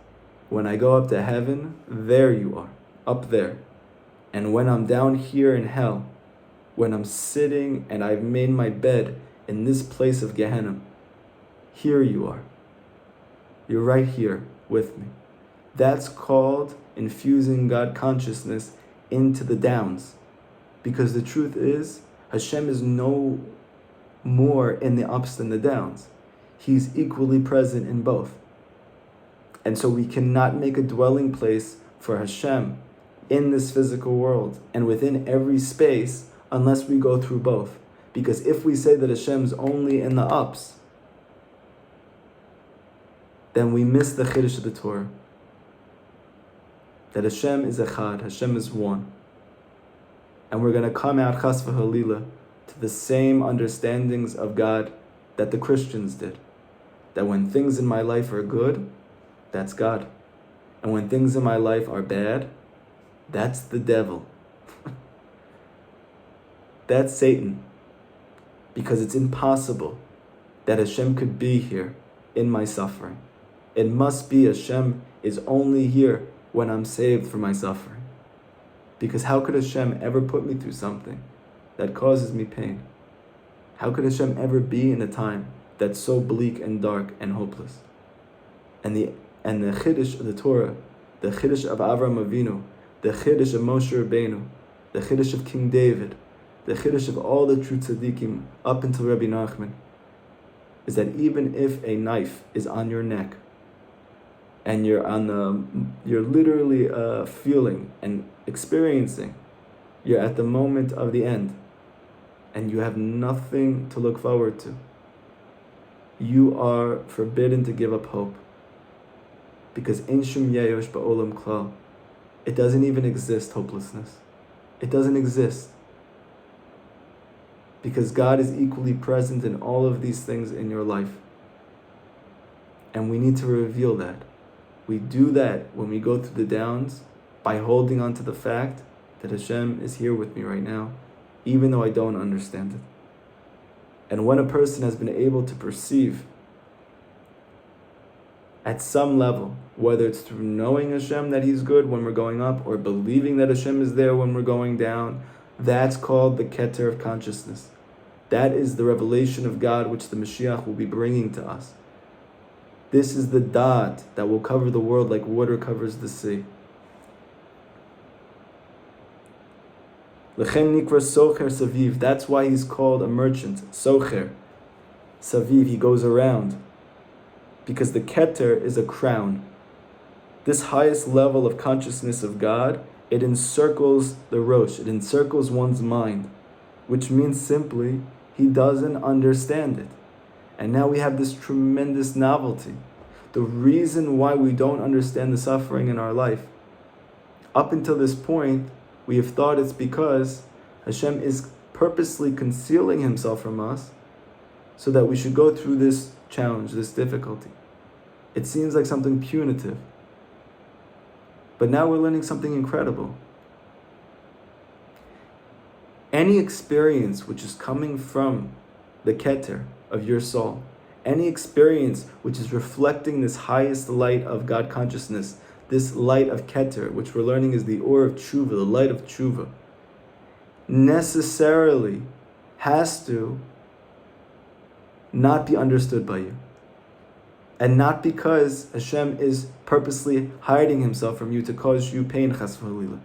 when I go up to heaven, there you are, up there. And when I'm down here in hell, when I'm sitting and I've made my bed in this place of Gehenna, here you are. You're right here with me. That's called infusing God consciousness into the downs. Because the truth is, Hashem is no more in the ups than the downs. He's equally present in both. And so we cannot make a dwelling place for Hashem in this physical world and within every space unless we go through both. Because if we say that Hashem's only in the ups, then we miss the Chiddush of the Torah. That Hashem is Echad, Hashem is one. And we're going to come out, Chas v'Halila, to the same understandings of God that the Christians did. That when things in my life are good, that's God. And when things in my life are bad, that's the devil. That's Satan. Because it's impossible that Hashem could be here in my suffering. It must be Hashem is only here when I'm saved from my suffering. Because how could Hashem ever put me through something that causes me pain? How could Hashem ever be in a time that's so bleak and dark and hopeless? And the Chiddush of the Torah, the Chiddush of Avraham Avinu, the Chiddush of Moshe Rabbeinu, the Chiddush of King David, the Chiddush of all the true tzaddikim up until Rabbi Nachman, is that even if a knife is on your neck and you're literally feeling and experiencing, you're at the moment of the end and you have nothing to look forward to, you are forbidden to give up hope. Because in shum yayosh ba'olam klal, it doesn't even exist, hopelessness. It doesn't exist. Because God is equally present in all of these things in your life. And we need to reveal that. We do that when we go through the downs by holding on to the fact that Hashem is here with me right now, even though I don't understand it. And when a person has been able to perceive at some level, whether it's through knowing Hashem that He's good when we're going up, or believing that Hashem is there when we're going down, that's called the Keter of consciousness. That is the revelation of God which the Mashiach will be bringing to us. This is the Da'at that will cover the world like water covers the sea. Lechem nikra socher saviv. That's why he's called a merchant. Socher. Saviv, he goes around. Because the Keter is a crown. This highest level of consciousness of God, it encircles the Rosh, it encircles one's mind, which means simply, he doesn't understand it. And now we have this tremendous novelty. The reason why we don't understand the suffering in our life, up until this point, we have thought it's because Hashem is purposely concealing Himself from us so that we should go through this challenge, this difficulty. It seems like something punitive. But now we're learning something incredible. Any experience which is coming from the Keter of your soul, any experience which is reflecting this highest light of God consciousness, this light of Keter, which we're learning is the Or of Tshuva, the light of Tshuva, necessarily has to not be understood by you. And not because Hashem is purposely hiding Himself from you to cause you pain, chas v'halila,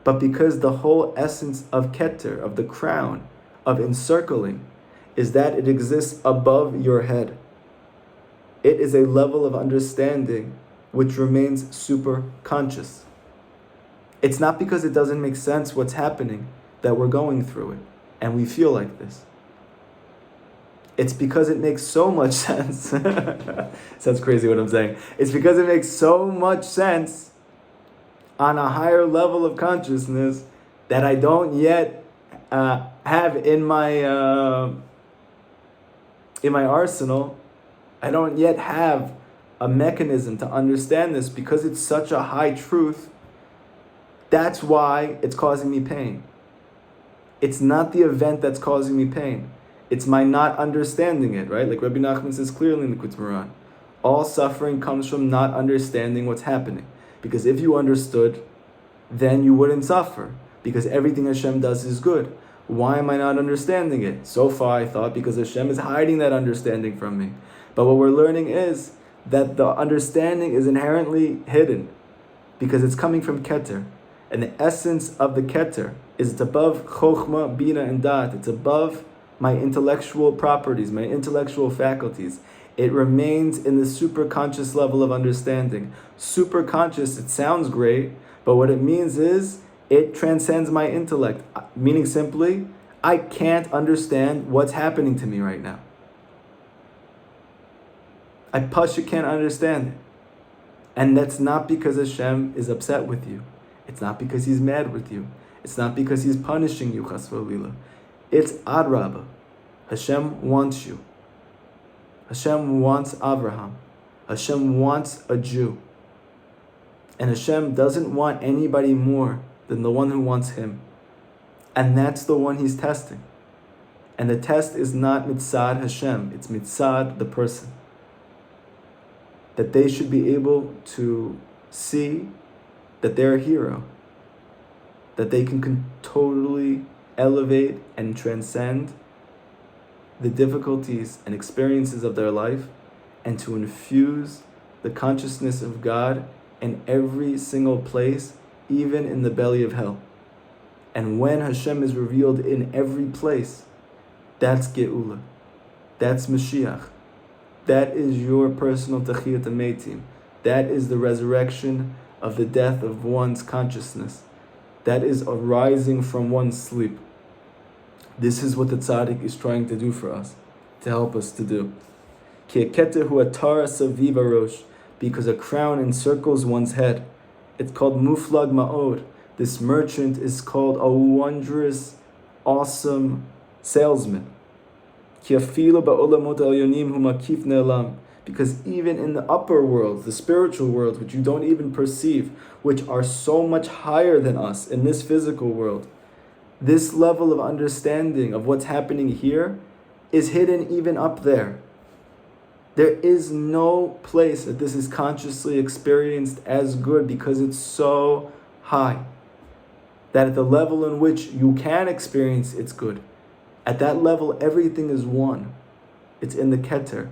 but because the whole essence of Keter, of the crown, of encircling, is that it exists above your head. It is a level of understanding which remains super conscious. It's not because it doesn't make sense what's happening that we're going through it and we feel like this. It's because it makes so much sense. Sounds crazy what I'm saying. It's because it makes so much sense on a higher level of consciousness that I don't yet have in my arsenal. I don't yet have a mechanism to understand this because it's such a high truth. That's why it's causing me pain. It's not the event that's causing me pain. It's my not understanding it, right? Like Rabbi Nachman says clearly in the Likutei Moharan. All suffering comes from not understanding what's happening. Because if you understood, then you wouldn't suffer. Because everything Hashem does is good. Why am I not understanding it? So far I thought because Hashem is hiding that understanding from me. But what we're learning is that the understanding is inherently hidden. Because it's coming from Keter. And the essence of the Keter is it's above Chokhmah, Bina, and Dat. It's above my intellectual properties, my intellectual faculties. It remains in the superconscious level of understanding. Superconscious, it sounds great, but what it means is it transcends my intellect. Meaning simply, I can't understand what's happening to me right now. I pasha can't understand it. And that's not because Hashem is upset with you. It's not because He's mad with you. It's not because He's punishing you, chas v'lila. It's Adrabah. Hashem wants you. Hashem wants Abraham. Hashem wants a Jew. And Hashem doesn't want anybody more than the one who wants Him. And that's the one He's testing. And the test is not mitzad Hashem, it's mitzad the person. That they should be able to see that they're a hero. That they can totally elevate and transcend the difficulties and experiences of their life and to infuse the consciousness of God in every single place, even in the belly of hell. And when Hashem is revealed in every place, that's Geula. That's Mashiach. That is your personal Tachiyat HaMeitim. That is the resurrection of the death of one's consciousness. That is arising from one's sleep. This is what the tzaddik is trying to do for us, to help us to do. Because a crown encircles one's head. It's called muflag ma'od. This merchant is called a wondrous, awesome salesman. Because even in the upper world, the spiritual world, which you don't even perceive, which are so much higher than us in this physical world, this level of understanding of what's happening here is hidden even up there. There is no place that this is consciously experienced as good because it's so high. That at the level in which you can experience it's good, at that level everything is one. It's in the Keter.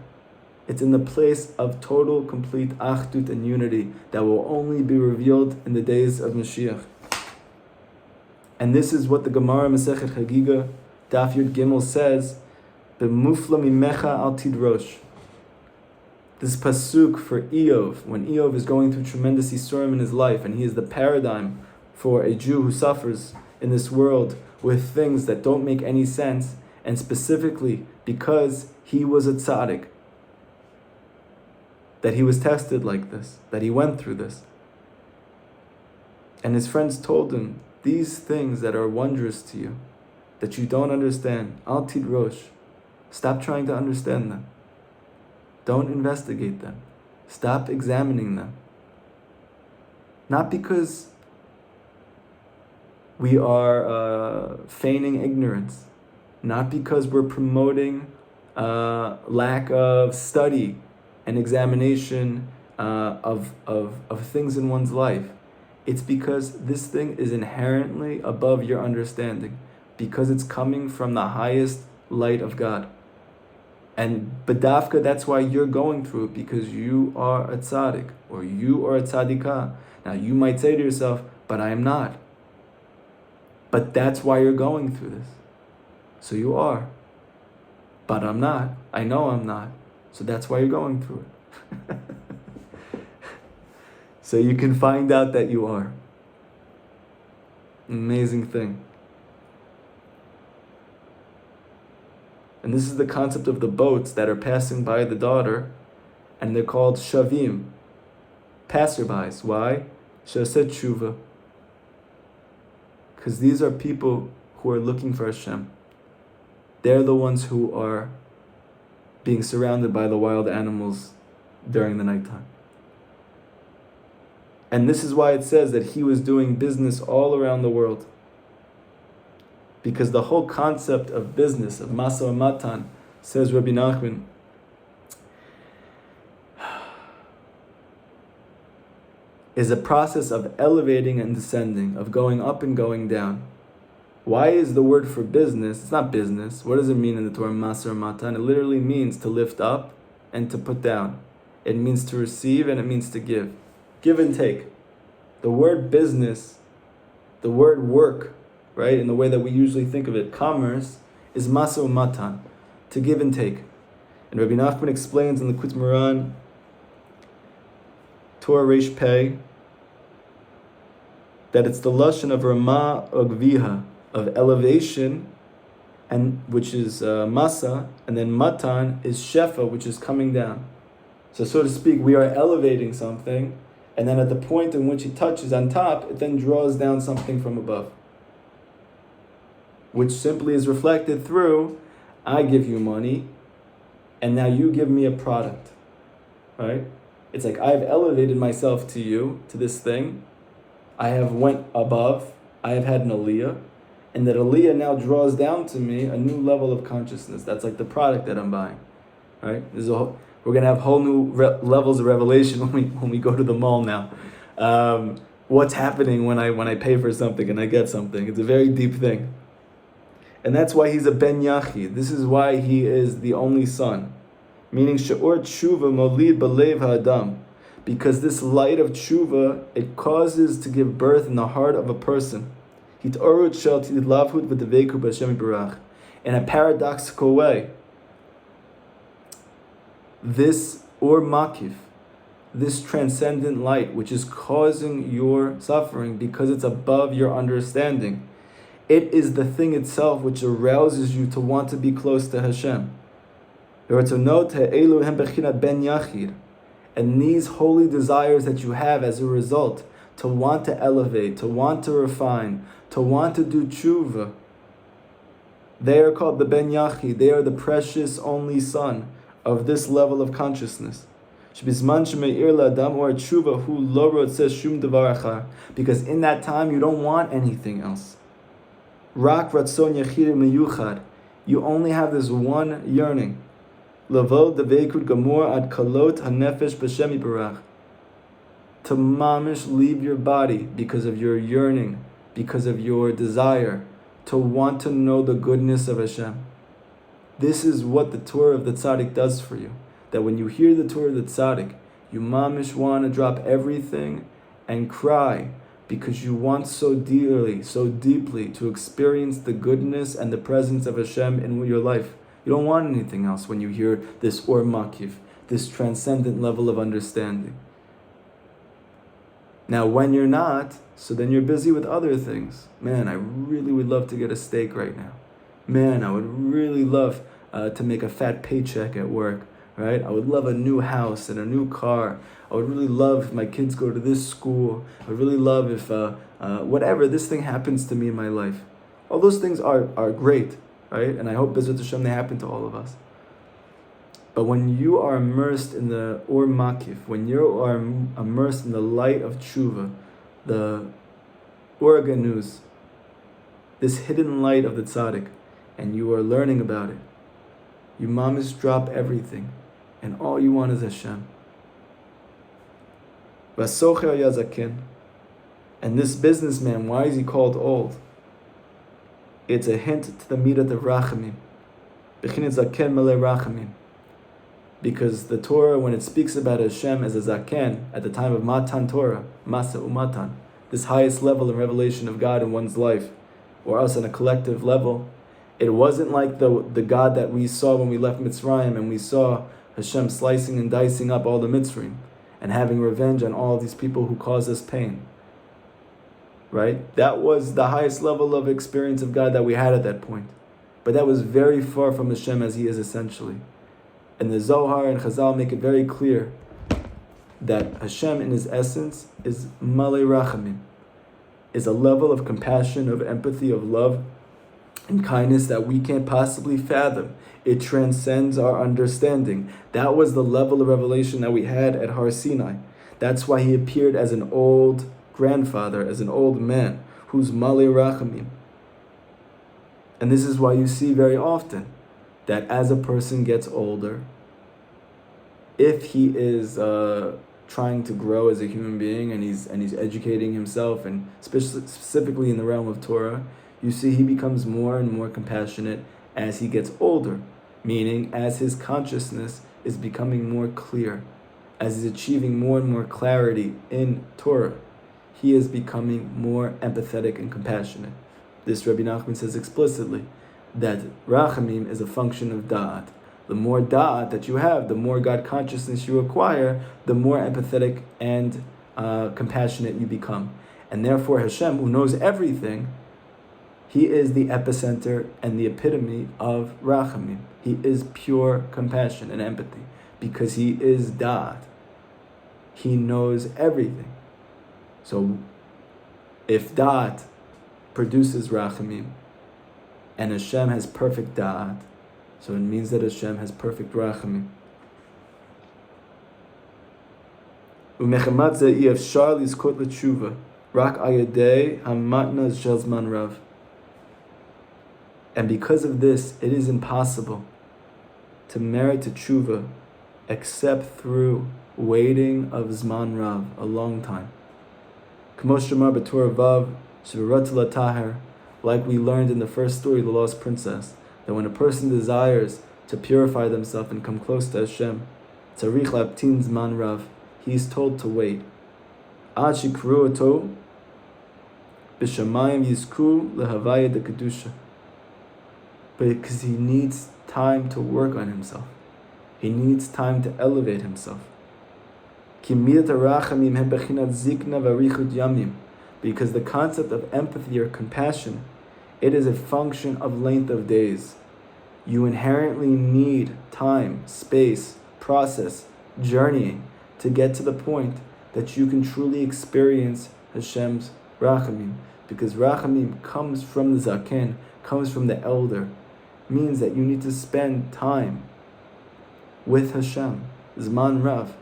It's in the place of total, complete achdut and unity that will only be revealed in the days of Mashiach. And this is what the Gemara Masechet Chagiga, Daf Yud Gimel says, "B'mufla mimecha al tidrosh." This pasuk for Eov, when Eov is going through tremendous yisurim in his life, and he is the paradigm for a Jew who suffers in this world with things that don't make any sense, and specifically because he was a tzaddik, that he was tested like this, that he went through this. And his friends told him, these things that are wondrous to you, that you don't understand, al tidrosh, stop trying to understand them. Don't investigate them. Stop examining them. Not because we are feigning ignorance, not because we're promoting lack of study and examination of things in one's life. It's because this thing is inherently above your understanding, because it's coming from the highest light of God. And bedavka, that's why you're going through it, because you are a tzaddik, or you are a tzaddikah. Now you might say to yourself, but I am not. But that's why you're going through this. So you are. But I'm not. I know I'm not. So that's why you're going through it. So you can find out that you are. Amazing thing. And this is the concept of the boats that are passing by the daughter, and they're called shavim, passerbys. Why? Shaseh tshuva. Because these are people who are looking for Hashem. They're the ones who are being surrounded by the wild animals during the nighttime. And this is why it says that he was doing business all around the world. Because the whole concept of business, of Masa Matan, says Rabbi Nachman, is a process of elevating and descending, of going up and going down. Why is the word for business? It's not business. What does it mean in the Torah, Masa Matan? It literally means to lift up and to put down. It means to receive and it means to give. Give and take. The word business, the word work, right, in the way that we usually think of it, commerce, is Masa Matan, to give and take. And Rabbi Nachman explains in the Kut Moran, Torah Reish Pei, that it's the lashon of Rama Ogviha, of elevation, and which is Masa, and then Matan is Shefa, which is coming down. So to speak, we are elevating something, and then at the point in which it touches on top, it then draws down something from above, which simply is reflected through, I give you money, and now you give me a product, right? It's like I've elevated myself to you, to this thing. I have went above. I have had an aliyah. And that aliyah now draws down to me a new level of consciousness. That's like the product that I'm buying, right? We're going to have whole new levels of revelation when we go to the mall now. What's happening when I pay for something and I get something? It's a very deep thing. And that's why he's a ben yachid. This is why he is the only son. Meaning, she'or tshuva molid balev ha'adam. Because this light of tshuva, it causes to give birth in the heart of a person. Hit'orut shel tidlavhut v'deveku b'Hashem yitbarach. In a paradoxical way, this or makif, this transcendent light, which is causing your suffering because it's above your understanding, it is the thing itself which arouses you to want to be close to Hashem. And these holy desires that you have as a result, to want to elevate, to want to refine, to want to do tshuva, they are called the ben yachid. They are the precious only son of this level of consciousness. Because in that time you don't want anything else. Rak ratzon yachid meyuchad. You only have this one yearning. Lavo devekud gamor ad kalot hanefesh b'Hashem yitbarach. To mamish leave your body because of your yearning, because of your desire to want to know the goodness of Hashem. This is what the Torah of the Tzaddik does for you. That when you hear the Torah of the Tzaddik, you mamish want to drop everything and cry because you want so dearly, so deeply to experience the goodness and the presence of Hashem in your life. You don't want anything else when you hear this or makif, this transcendent level of understanding. Now, when you're not, so then you're busy with other things. Man, I really would love to get a steak right now. Man, I would really love to make a fat paycheck at work, right? I would love a new house and a new car. I would really love if my kids go to this school. I would really love if whatever this thing happens to me in my life. All those things are great, right? And I hope B'ezrat Hashem they happen to all of us. But when you are immersed in the Or Makif, when you are immersed in the light of Tshuva, the Or Ganuz, this hidden light of the Tzaddik, and you are learning about it, you mamish drop everything, and all you want is Hashem. Vasocher Yazakin. And this businessman, why is he called old? It's a hint to the midat of Rachamim. B'chinit Zaken Malei Rachamim. Because the Torah, when it speaks about Hashem as a Zaken, at the time of Matan Torah, Masa Umatan, this highest level of revelation of God in one's life, or us on a collective level, it wasn't like the God that we saw when we left Mitzrayim and we saw Hashem slicing and dicing up all the Mitzrayim and having revenge on all these people who caused us pain. right? That was the highest level of experience of God that we had at that point. But that was very far from Hashem as He is essentially. And the Zohar and Chazal make it very clear that Hashem in His essence is Malei Rachamim, is a level of compassion, of empathy, of love, and kindness that we can't possibly fathom. It transcends our understanding. That was the level of revelation that we had at Har Sinai. That's why He appeared as an old grandfather, as an old man, who's Malei Rachamim. And this is why you see very often that as a person gets older, if he is trying to grow as a human being and he's educating himself, and specifically in the realm of Torah, you see he becomes more and more compassionate as he gets older, meaning as his consciousness is becoming more clear, as he's achieving more and more clarity in Torah, he is becoming more empathetic and compassionate. This Rabbi Nachman says explicitly that Rachamim is a function of Da'at. The more Da'at that you have, the more God consciousness you acquire, the more empathetic and compassionate you become. And therefore Hashem, who knows everything, He is the epicenter and the epitome of Rachamim. He is pure compassion and empathy because He is Da'at. He knows everything. So if Da'at produces Rachamim and Hashem has perfect Da'at, so it means that Hashem has perfect Rachamim. U'mechamat zeh efshar lizkot l'tshuva rak al yedei hamatna shel zman rav. And because of this, it is impossible to merit to tshuva except through waiting of zman rav, a long time. K'mo shemar b'Torah vav shebirot l'taher, like we learned in the first story, the lost princess, that when a person desires to purify themselves and come close to Hashem, tzarich laptin zman rav, he is told to wait. Ad shikru oto b'shamayim yizku lehavaya de kedusha. Because he needs time to work on himself. He needs time to elevate himself. Because the concept of empathy or compassion, it is a function of length of days. You inherently need time, space, process, journeying to get to the point that you can truly experience Hashem's Rachamim. Because Rachamim comes from the Zaken, comes from the elder, means that you need to spend time with Hashem, Zman Rav,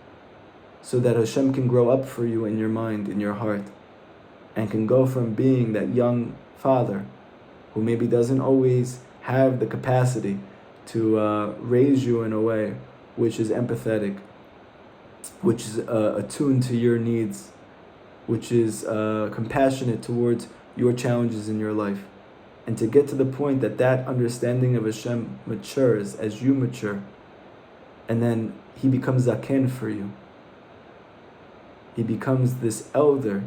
so that Hashem can grow up for you in your mind, in your heart, and can go from being that young father who maybe doesn't always have the capacity to raise you in a way which is empathetic, which is attuned to your needs, which is compassionate towards your challenges in your life. And to get to the point that that understanding of Hashem matures as you mature, and then He becomes Zaken for you. He becomes this elder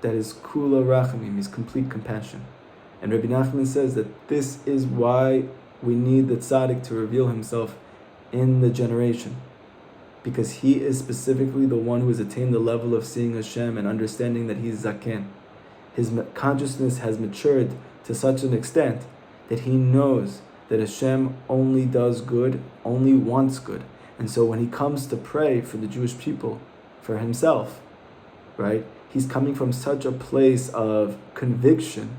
that is Kula Rachamim, He's complete compassion. And Rabbi Nachman says that this is why we need the tzaddik to reveal himself in the generation. Because he is specifically the one who has attained the level of seeing Hashem and understanding that He's Zaken. His consciousness has matured to such an extent that he knows that Hashem only does good, only wants good. And so when he comes to pray for the Jewish people, for himself, right, he's coming from such a place of conviction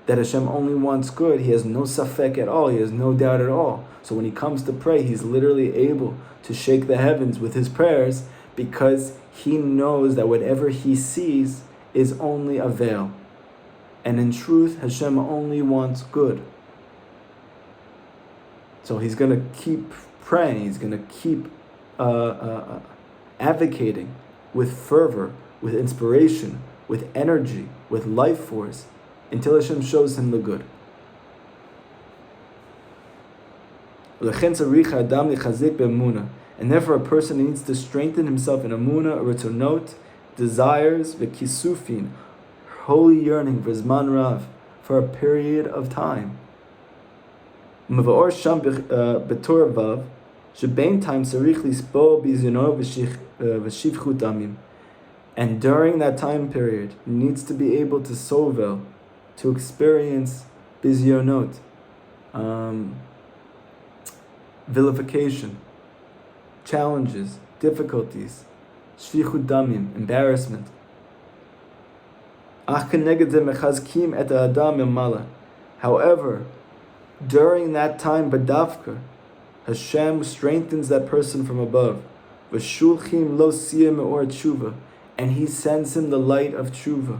that Hashem only wants good. He has no safek at all, he has no doubt at all. So when he comes to pray, he's literally able to shake the heavens with his prayers because he knows that whatever he sees is only a veil. And in truth, Hashem only wants good. So he's going to keep praying, he's going to keep advocating with fervor, with inspiration, with energy, with life force, until Hashem shows him the good. And therefore a person needs to strengthen himself in Amunah, Ritzonot, desires, V'kisufin, holy yearning for Zman Rav, for a period of time. Mavor sham b'Torah vav, shebein time tzarich lispo b'zion v'shivchut amim. And during that time period, needs to be able to sovel, to experience bizyonot, vilification, challenges, difficulties, shvichut damim, embarrassment. However, during that time, badavka, Hashem strengthens that person from above. V'shulchim lo siyeh me'or tshuva, and He sends him the light of tshuva.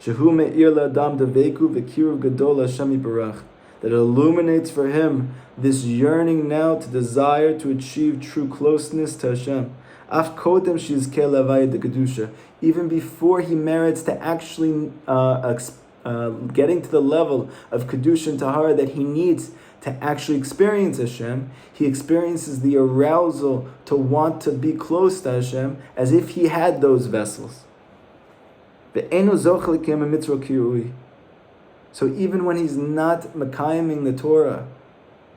Shehu me'ir la'adam deveku v'kiruv gadol Hashem yibarach, that illuminates for him this yearning now to desire to achieve true closeness to Hashem. Af kodem shizkeh levayit de kedusha, even before he merits to actually getting to the level of kedusha and tahara that he needs to actually experience Hashem, he experiences the arousal to want to be close to Hashem as if he had those vessels. So even when he's not mekayiming the Torah,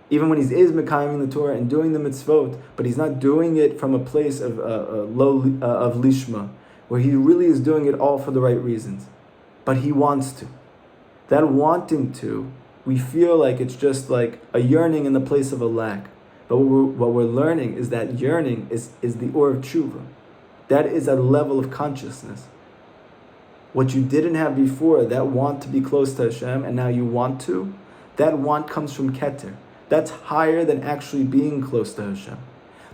even when he is mekayiming the Torah and doing the mitzvot, but he's not doing it from a place of of lishma, where he really is doing it all for the right reasons, but he wants to. That wanting to, we feel like it's just like a yearning in the place of a lack. But what we're learning is that yearning is the or of tshuva. That is a level of consciousness. What you didn't have before, that want to be close to Hashem, and now you want to, that want comes from Keter. That's higher than actually being close to Hashem.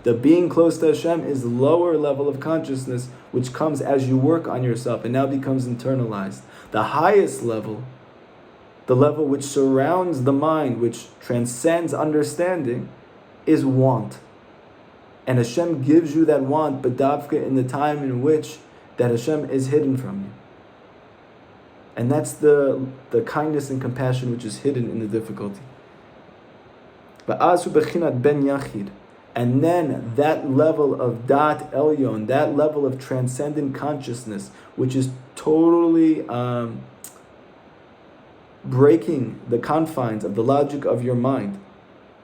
The being close to Hashem is lower level of consciousness, which comes as you work on yourself and now becomes internalized. The highest level, the level which surrounds the mind, which transcends understanding, is want. And Hashem gives you that want, badavka, in the time in which that Hashem is hidden from you. And that's the kindness and compassion which is hidden in the difficulty. And then that level of dat elyon, that level of transcendent consciousness, which is totally breaking the confines of the logic of your mind,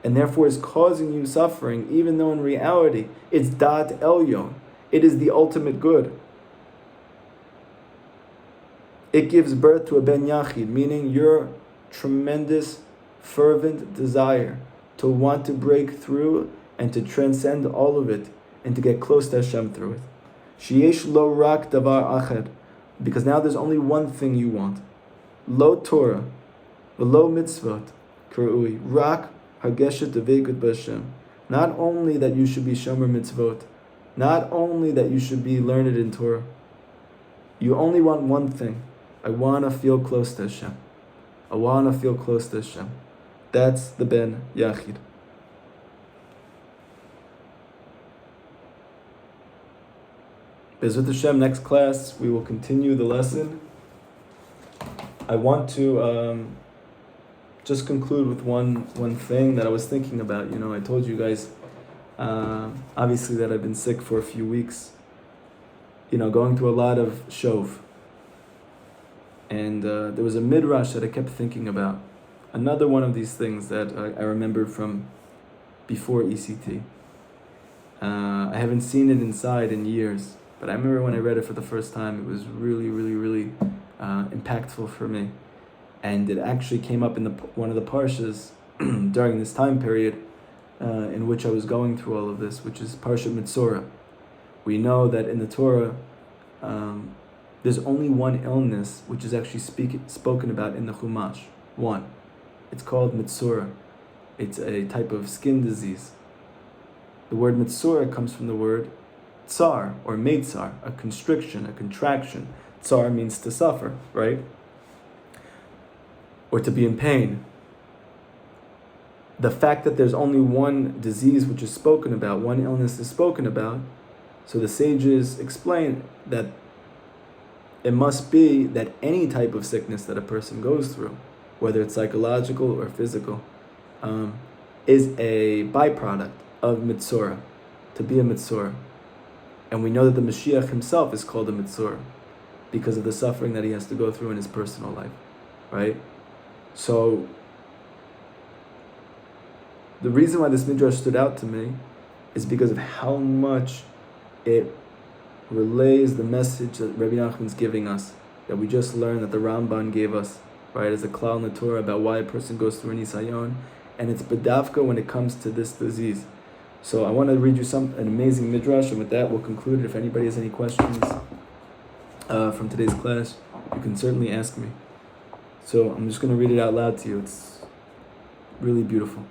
and therefore is causing you suffering, even though in reality it's dat elyon. It is the ultimate good. It gives birth to a ben yachid, meaning your tremendous, fervent desire to want to break through and to transcend all of it and to get close to Hashem through it. Sheyesh lo rak davar achad, because now there's only one thing you want. Lo Torah, lo mitzvot, k'ra'ui, rak hageshet devekut b'Hashem. Not only that you should be shomer mitzvot, not only that you should be learned in Torah, you only want one thing. I want to feel close to Hashem. I want to feel close to Hashem. That's the Ben Yachid. Bezrat Hashem, next class, we will continue the lesson. I want to just conclude with one thing that I was thinking about. You know, I told you guys, obviously, that I've been sick for a few weeks. You know, going through a lot of shov. And there was a midrash that I kept thinking about. Another one of these things that I remembered from before ECT. I haven't seen it inside in years, but I remember when I read it for the first time, it was really, really, really impactful for me. And it actually came up in one of the parshas during this time period in which I was going through all of this, which is Parshat Mitzorah. We know that in the Torah, there's only one illness which is actually spoken about in the Chumash. One. It's called Mitzorah. It's a type of skin disease. The word Mitzorah comes from the word tsar or meitzar, a constriction, a contraction. Tsar means to suffer, right? Or to be in pain. The fact that there's only one disease which is spoken about, one illness is spoken about, so the sages explain that it must be that any type of sickness that a person goes through, whether it's psychological or physical, is a byproduct of Mitzorah, to be a Mitzorah. And we know that the Mashiach himself is called a Mitzorah because of the suffering that he has to go through in his personal life, right? So, the reason why this midrash stood out to me is because of how much it relays the message that Rabbi Nachman's giving us, that we just learned, that the Ramban gave us, right, as a klal in the Torah about why a person goes through an nisayon, and it's bedavka when it comes to this disease. So I want to read you an amazing midrash, and with that we'll conclude it. If anybody has any questions from today's class, you can certainly ask me. So I'm just going to read it out loud to you. It's really beautiful.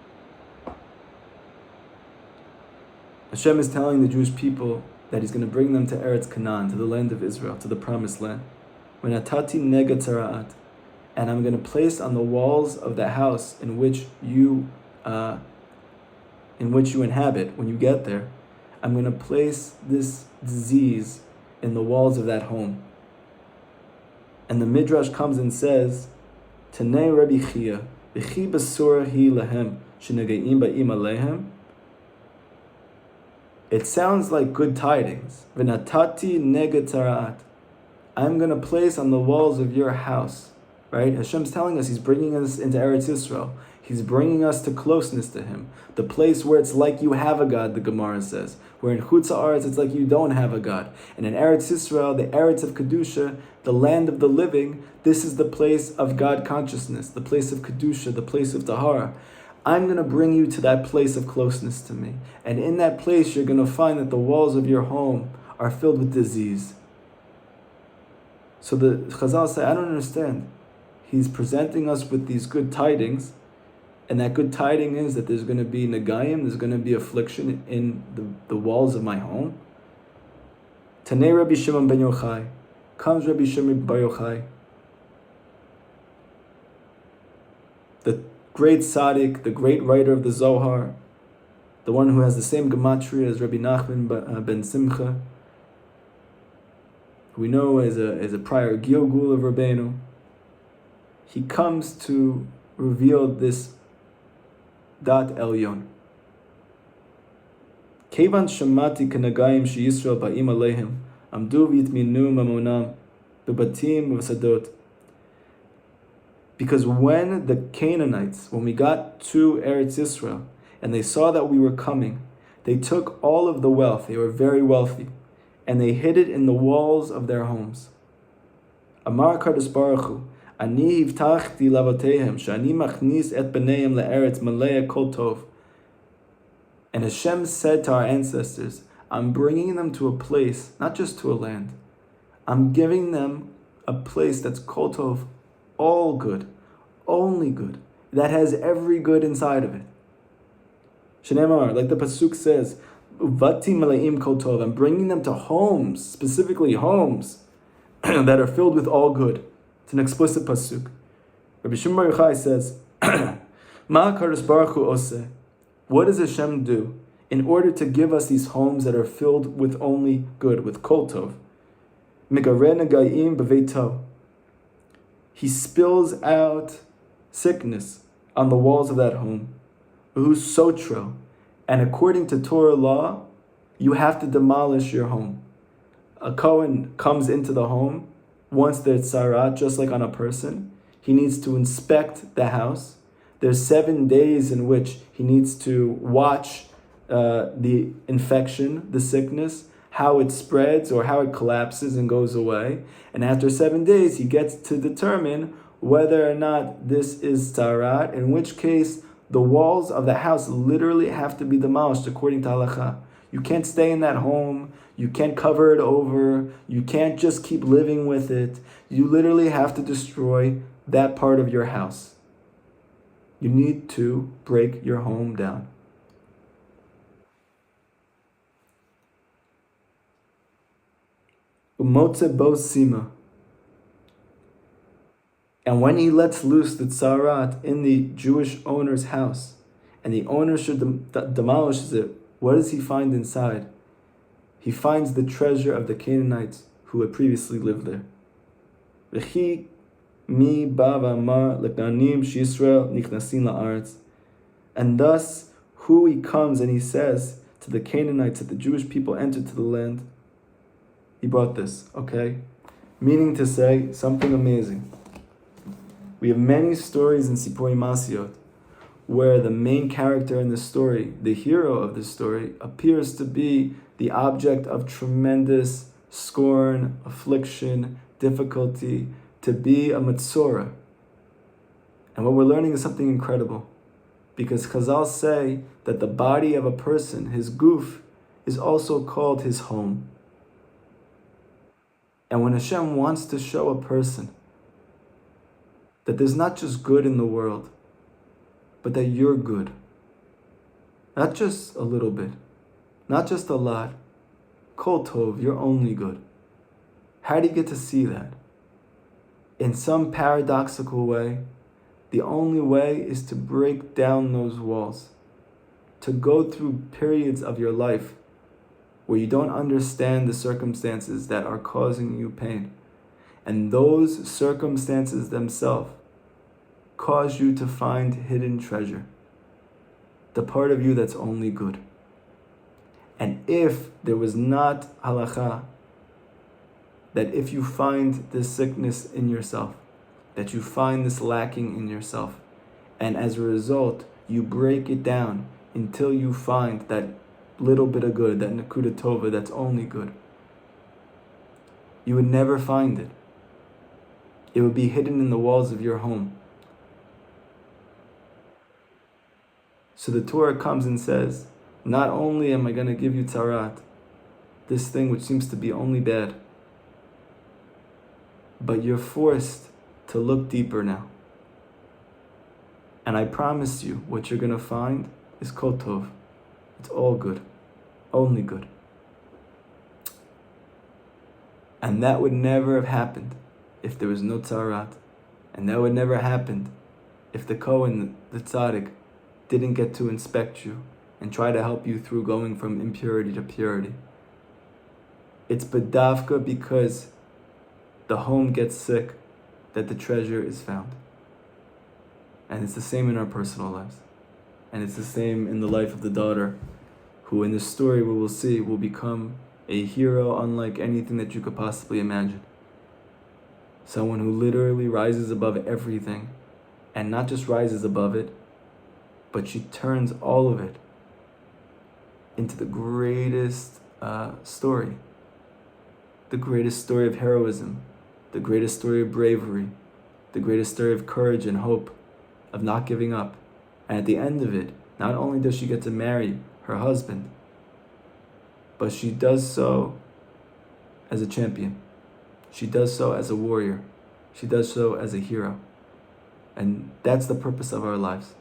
Hashem is telling the Jewish people that He's going to bring them to Eretz Canaan, to the land of Israel, to the promised land. When atati nega tzaraat, and I'm going to place on the walls of the house in which you inhabit, when you get there, I'm going to place this disease in the walls of that home. And the Midrash comes and says, Tanei Rabbi Chia, v'chi basura hi lahem, shenegeim ba'im alehem. It sounds like good tidings. V'natati nega tzaraat. I'm going to place on the walls of your house, right? Hashem's telling us He's bringing us into Eretz Yisrael. He's bringing us to closeness to Him. The place where it's like you have a God, the Gemara says. Where in Chutz Haaretz it's like you don't have a God. And in Eretz Yisrael, the Eretz of Kedusha, the land of the living, this is the place of God consciousness, the place of Kedusha, the place of Tahara. I'm going to bring you to that place of closeness to me. And in that place, you're going to find that the walls of your home are filled with disease. So the Chazal say, I don't understand. He's presenting us with these good tidings, and that good tiding is that there's going to be negayim, there's going to be affliction in the walls of my home. Tanei Rabbi Shimon ben Yochai. Comes Rabbi Shimon bar Yochai, the great tzaddik, the great writer of the Zohar, the one who has the same gematria as Rabbi Nachman ben Simcha, who we know as a prior Gilgul of Rabbeinu. He comes to reveal this Dat Elyon. Kevan shamati kanagayim she Yisrael ba'im aleihim, amdu v'yitminu mamonam, bebatim v'sadot. Because when the Canaanites, when we got to Eretz Yisrael, and they saw that we were coming, they took all of the wealth, they were very wealthy, and they hid it in the walls of their homes. Amar Kadosh Baruch Hu, Ani hivtachti lavotehem, shani machnis et b'neihem le'eretz malei kol tov. And Hashem said to our ancestors, I'm bringing them to a place, not just to a land. I'm giving them a place that's kol tov, all good, only good, that has every good inside of it. Shneimar, like the pasuk says, Uvati maleim kol tov. I'm bringing them to homes, specifically homes that are filled with all good. It's an explicit pasuk. Rabbi Shimon bar Yochai says, Ma Kadosh Baruch Hu oseh. What does Hashem do in order to give us these homes that are filled with only good, with kol tov? Megareh negayim b'veito. He spills out sickness on the walls of that home. Who's sotro. And according to Torah law, you have to demolish your home. A Kohen comes into the home once there's tzarat, just like on a person. He needs to inspect the house. There's 7 days in which he needs to watch the infection, the sickness, how it spreads or how it collapses and goes away. And after 7 days, he gets to determine whether or not this is tzarat, in which case the walls of the house literally have to be demolished according to halacha. You can't stay in that home. You can't cover it over. You can't just keep living with it. You literally have to destroy that part of your house. You need to break your home down. Umotze bo sima. And when he lets loose the tzarat in the Jewish owner's house, and the owner demolishes it, what does he find inside? He finds the treasure of the Canaanites who had previously lived there. V'chi mi ba v'amar l'knanim she'Yisrael nichnasin la'aretz. And thus, who he comes and he says to the Canaanites that the Jewish people entered to the land, he brought this, okay? Meaning to say something amazing. We have many stories in Sipurei Masiot where the main character in the story, the hero of the story, appears to be the object of tremendous scorn, affliction, difficulty, to be a Matzorah. And what we're learning is something incredible. Because Chazal say that the body of a person, his guf, is also called his home. And when Hashem wants to show a person that there's not just good in the world, but that you're good, not just a little bit, not just a lot, Kol Tov, you're only good. How do you get to see that? In some paradoxical way, the only way is to break down those walls, to go through periods of your life where you don't understand the circumstances that are causing you pain. And those circumstances themselves cause you to find hidden treasure, the part of you that's only good. And if there was not halacha, that if you find this sickness in yourself, that you find this lacking in yourself, and as a result, you break it down until you find that little bit of good, that nakuda tova that's only good, you would never find it. It would be hidden in the walls of your home. So the Torah comes and says, not only am I going to give you tzarat, this thing which seems to be only bad, but you're forced to look deeper now. And I promise you, what you're going to find is kol tov. It's all good. Only good. And that would never have happened if there was no tzarat. And that would never happen if the Kohen, the tzaddik, didn't get to inspect you and try to help you through going from impurity to purity. It's bedavka because the home gets sick that the treasure is found. And it's the same in our personal lives. And it's the same in the life of the daughter, who in this story we will see will become a hero unlike anything that you could possibly imagine. Someone who literally rises above everything, and not just rises above it, but she turns all of it into the greatest story. The greatest story of heroism, the greatest story of bravery, the greatest story of courage and hope, of not giving up. And at the end of it, not only does she get to marry her husband, but she does so as a champion. She does so as a warrior. She does so as a hero. And that's the purpose of our lives.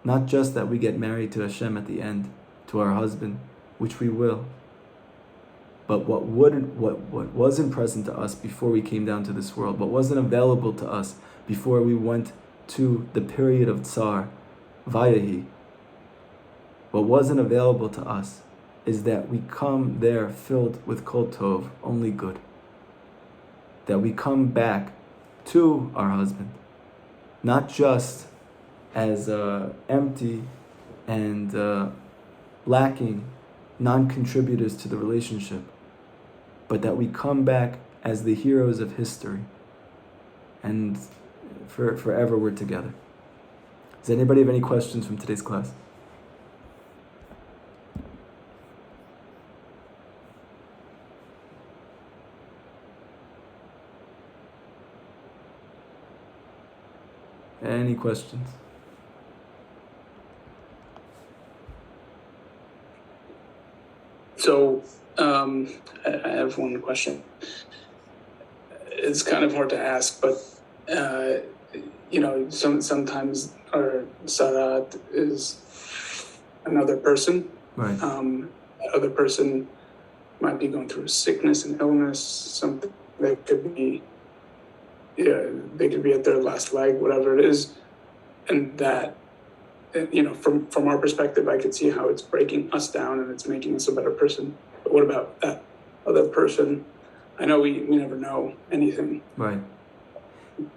Not just that we get married to Hashem at the end, to our husband, which we will, but what wasn't present to us before we came down to this world, what wasn't available to us before we went to the period of Tsar, Vayahi. What wasn't available to us is that we come there filled with Kol Tov, only good. That we come back to our husband, not just as empty and lacking non-contributors to the relationship, but that we come back as the heroes of history, and forever we're together. Does anybody have any questions from today's class? Any questions? So, I have one question. It's kind of hard to ask, but sometimes our sarat is another person. Right. Other person might be going through a sickness and illness, something that could be, they could be at their last leg, whatever it is, and that, from our perspective, I could see how it's breaking us down and it's making us a better person. But what about that other person? I know we never know anything. Right.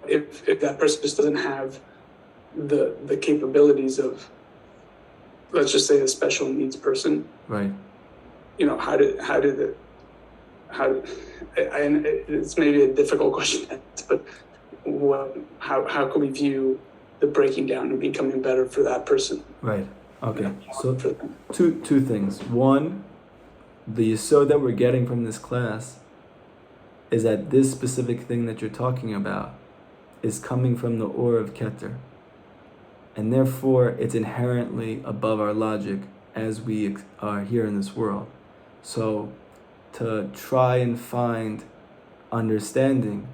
If that person just doesn't have the capabilities of, let's just say, a special needs person. Right. It's maybe a difficult question to ask, but how can we view the breaking down and becoming better for that person? Right. Okay. So two things. One, the yesod that we're getting from this class is that this specific thing that you're talking about is coming from the Or of Keter. And therefore, it's inherently above our logic as we are here in this world. So, to try and find understanding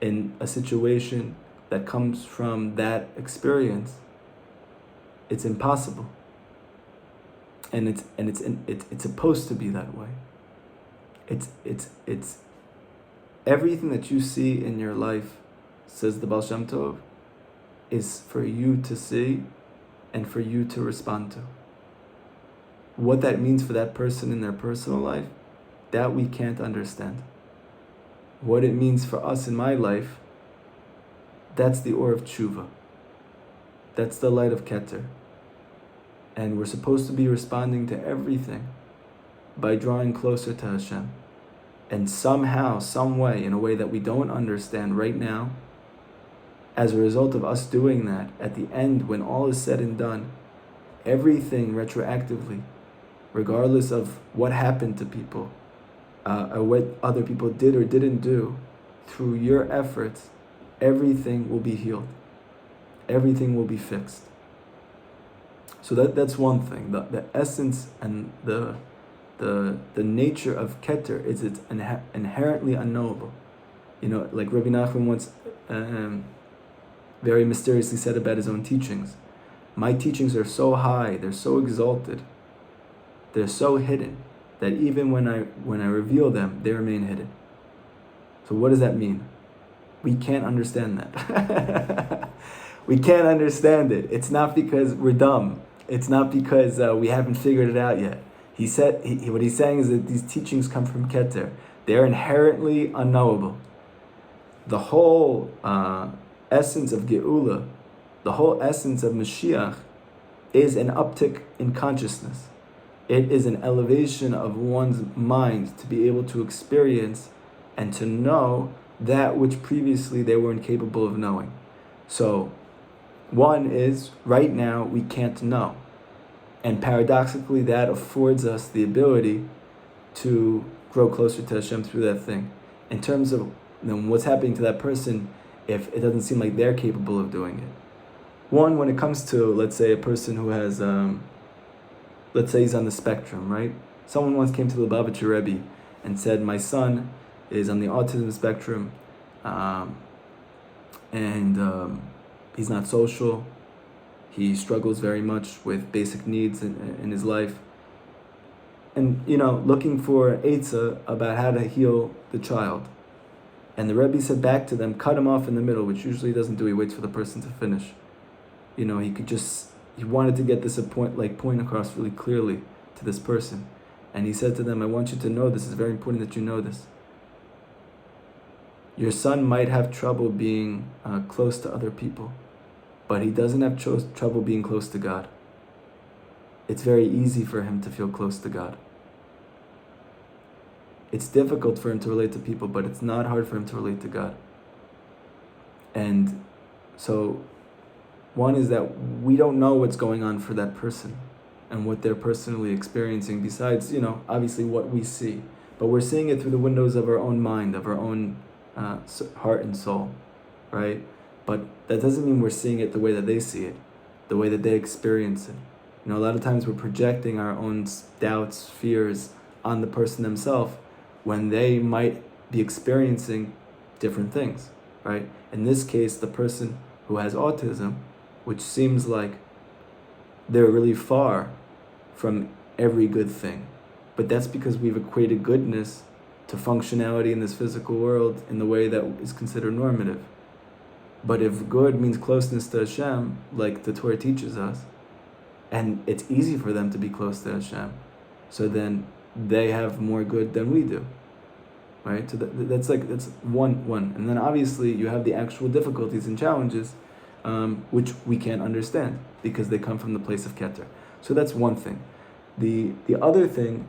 in a situation that comes from that experience, it's impossible. And it's supposed to be that way. It's everything that you see in your life, says the Baal Shem Tov, is for you to see and for you to respond to. What that means for that person in their personal life, that we can't understand. What it means for us in my life, that's the Or of Tshuva. That's the light of Keter. And we're supposed to be responding to everything by drawing closer to Hashem. And somehow, some way, in a way that we don't understand right now, as a result of us doing that, at the end, when all is said and done, everything retroactively, regardless of what happened to people, or what other people did or didn't do, through your efforts, everything will be healed. Everything will be fixed. So that's one thing. The essence and the nature of Keter is it's inherently unknowable. Like Rabbi Nachman once very mysteriously said about his own teachings. My teachings are so high, they're so exalted, they're so hidden, that even when I reveal them, they remain hidden. So what does that mean? We can't understand that. We can't understand it. It's not because we're dumb. It's not because we haven't figured it out yet. He said what he's saying is that these teachings come from Keter. They're inherently unknowable. The whole essence of Geula, the whole essence of Mashiach, is an uptick in consciousness. It is an elevation of one's mind to be able to experience and to know that which previously they were incapable of knowing. So, one is, right now, we can't know. And paradoxically, that affords us the ability to grow closer to Hashem through that thing. In terms of what's happening to that person, if it doesn't seem like they're capable of doing it. One, when it comes to, let's say, a person who has, let's say he's on the spectrum, right? Someone once came to the Lubavitcher Rebbe and said, my son is on the autism spectrum, and he's not social. He struggles very much with basic needs in his life. And, looking for Eitzah about how to heal the child. And the Rebbe said back to them, cut him off in the middle, which usually he doesn't do. He waits for the person to finish. He wanted to get this point across really clearly to this person. And he said to them, I want you to know this is very important that you know this. Your son might have trouble being close to other people, but he doesn't have trouble being close to God. It's very easy for him to feel close to God. It's difficult for him to relate to people, but it's not hard for him to relate to God. And so, one is that we don't know what's going on for that person and what they're personally experiencing besides, obviously what we see. But we're seeing it through the windows of our own mind, of our own heart and soul, right? But that doesn't mean we're seeing it the way that they see it, the way that they experience it. A lot of times we're projecting our own doubts, fears on the person themselves when they might be experiencing different things, right? In this case, the person who has autism, which seems like they're really far from every good thing. But that's because we've equated goodness to functionality in this physical world in the way that is considered normative. But if good means closeness to Hashem, like the Torah teaches us, and it's easy for them to be close to Hashem, so then they have more good than we do, right? So that's one. And then obviously you have the actual difficulties and challenges, which we can't understand because they come from the place of Keter. So that's one thing. The other thing,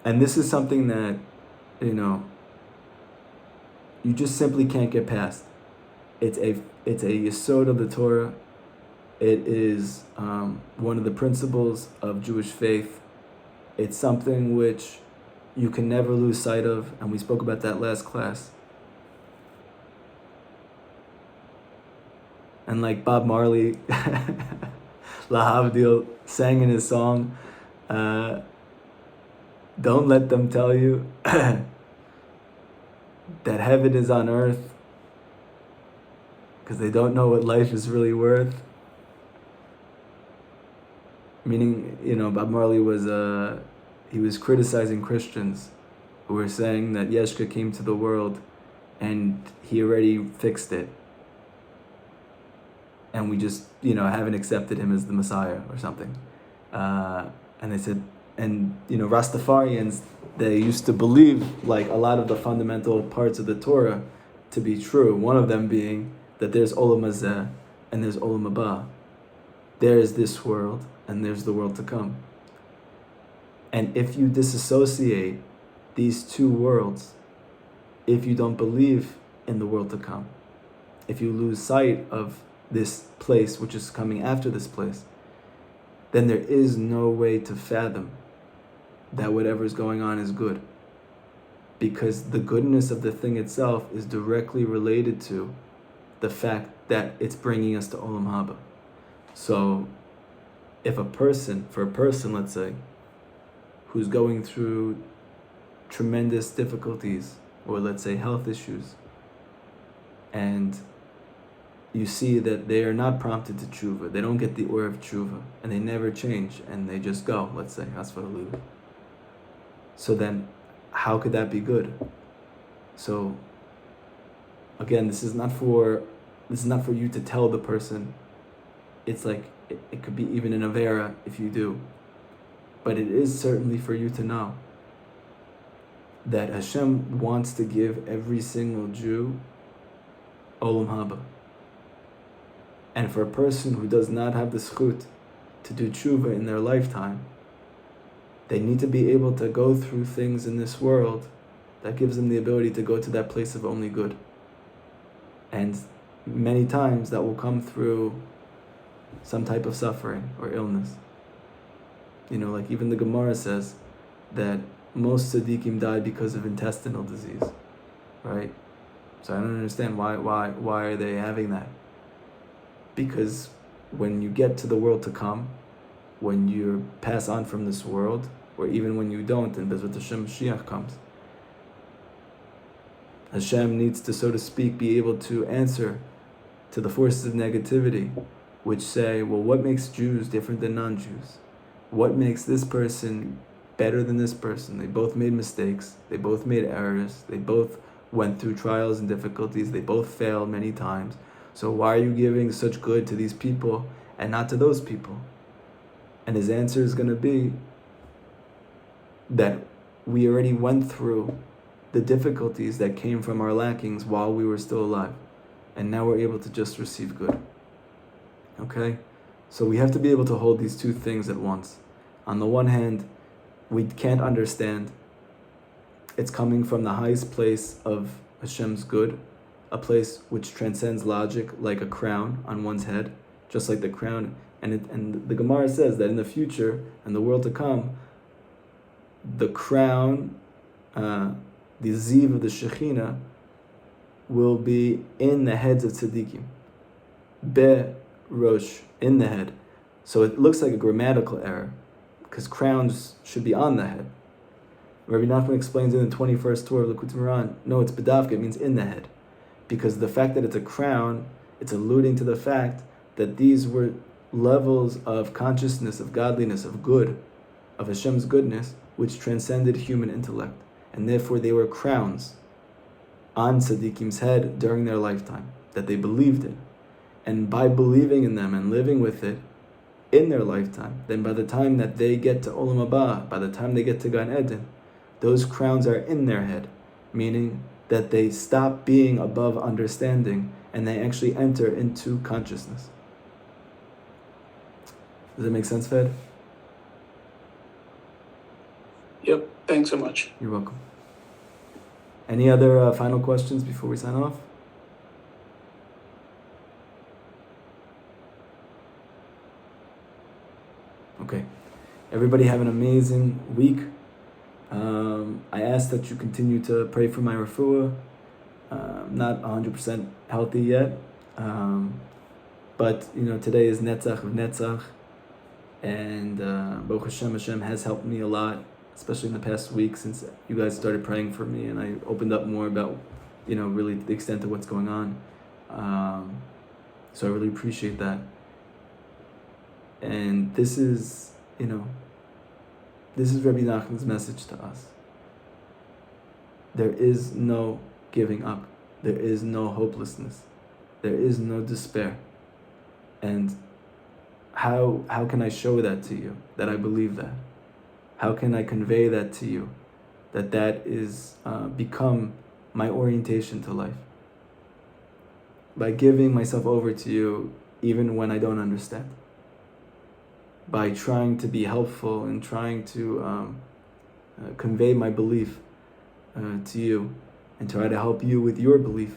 and this is something that, you just simply can't get past. It's a yesod of the Torah. It is one of the principles of Jewish faith. It's something which you can never lose sight of, and we spoke about that last class. And like Bob Marley, Lahavdil, sang in his song, don't let them tell you that heaven is on earth, because they don't know what life is really worth. Meaning, Bob Marley was he was criticizing Christians who were saying that Yeshua came to the world and he already fixed it, and we just haven't accepted him as the Messiah or something. And they said, and Rastafarians, they used to believe like a lot of the fundamental parts of the Torah to be true. One of them being that there's Olam Hazeh and there's Olam Haba. There is this world and there's the world to come. And if you disassociate these two worlds, if you don't believe in the world to come, if you lose sight of this place which is coming after this place, then there is no way to fathom that whatever is going on is good. Because the goodness of the thing itself is directly related to the fact that it's bringing us to Olam Haba. So if for a person, let's say, who's going through tremendous difficulties, or let's say health issues, and you see that they are not prompted to tshuva, they don't get the oor of tshuva, and they never change, and they just go, let's say, asfar. So then, how could that be good? So, again, this is not for you to tell the person. It's like, it could be even an avera if you do. But it is certainly for you to know that Hashem wants to give every single Jew Olam Haba. And for a person who does not have the zchut to do tshuva in their lifetime, they need to be able to go through things in this world that gives them the ability to go to that place of only good. And many times that will come through some type of suffering or illness. Like even the Gemara says that most tzaddikim die because of intestinal disease, right? So I don't understand why are they having that? Because when you get to the world to come, when you pass on from this world, or even when you don't, and Bezrat Hashem Mashiach comes, Hashem needs to, so to speak, be able to answer to the forces of negativity, which say, well, what makes Jews different than non-Jews? What makes this person better than this person? They both made mistakes, they both made errors, they both went through trials and difficulties, they both failed many times. So why are you giving such good to these people and not to those people? And his answer is going to be that we already went through the difficulties that came from our lackings while we were still alive. And now we're able to just receive good. Okay? So we have to be able to hold these two things at once. On the one hand, we can't understand. It's coming from the highest place of Hashem's good, a place which transcends logic, like a crown on one's head, just like the crown. And the Gemara says that in the future and the world to come, the crown, the ziv of the Shekhinah, will be in the heads of tzaddikim. Be rosh, in the head. So it looks like a grammatical error, because crowns should be on the head. Rabbi Nachman explains in the 21st Torah of Likutei Moharan, no, it's bedavka, it means in the head. Because the fact that it's a crown, it's alluding to the fact that these were levels of consciousness, of godliness, of good, of Hashem's goodness, which transcended human intellect. And therefore they were crowns on Tzadikim's head during their lifetime, that they believed in. And by believing in them and living with it in their lifetime, then by the time that they get to Olam Haba, by the time they get to Gan Eden, those crowns are in their head, meaning that they stop being above understanding and they actually enter into consciousness. Does that make sense, Fed? Yep, thanks so much. You're welcome. Any other final questions before we sign off? Okay. Everybody have an amazing week. I ask that you continue to pray for my refuah. I'm not 100% healthy yet, but today is Netzach of Netzach, and Baruch Hashem has helped me a lot, especially in the past week since you guys started praying for me, and I opened up more about really the extent of what's going on. So I really appreciate that. And this is Rabbi Nachman's message to us. There is no giving up. There is no hopelessness. There is no despair. And how can I show that to you, that I believe that? How can I convey that to you, that is become my orientation to life? By giving myself over to you even when I don't understand. By trying to be helpful and trying to convey my belief to you and try to help you with your belief,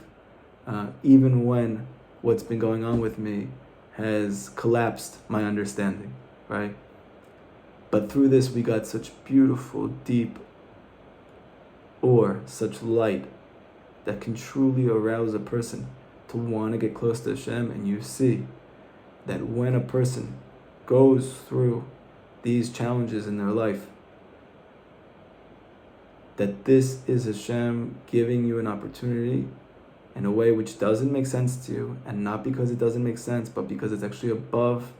even when what's been going on with me has collapsed my understanding, right? But through this we got such beautiful, deep such light that can truly arouse a person to want to get close to Hashem. And you see that when a person goes through these challenges in their life, that this is Hashem giving you an opportunity in a way which doesn't make sense to you, and not because it doesn't make sense, but because it's actually above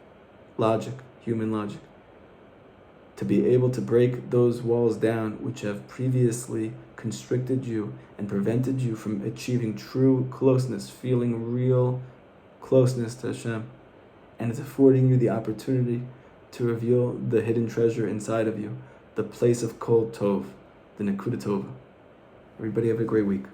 logic, human logic, to be able to break those walls down which have previously constricted you and prevented you from achieving true closeness, feeling real closeness to Hashem. And it's affording you the opportunity to reveal the hidden treasure inside of you, the place of Kol Tov, the Nekuda Tova. Everybody have a great week.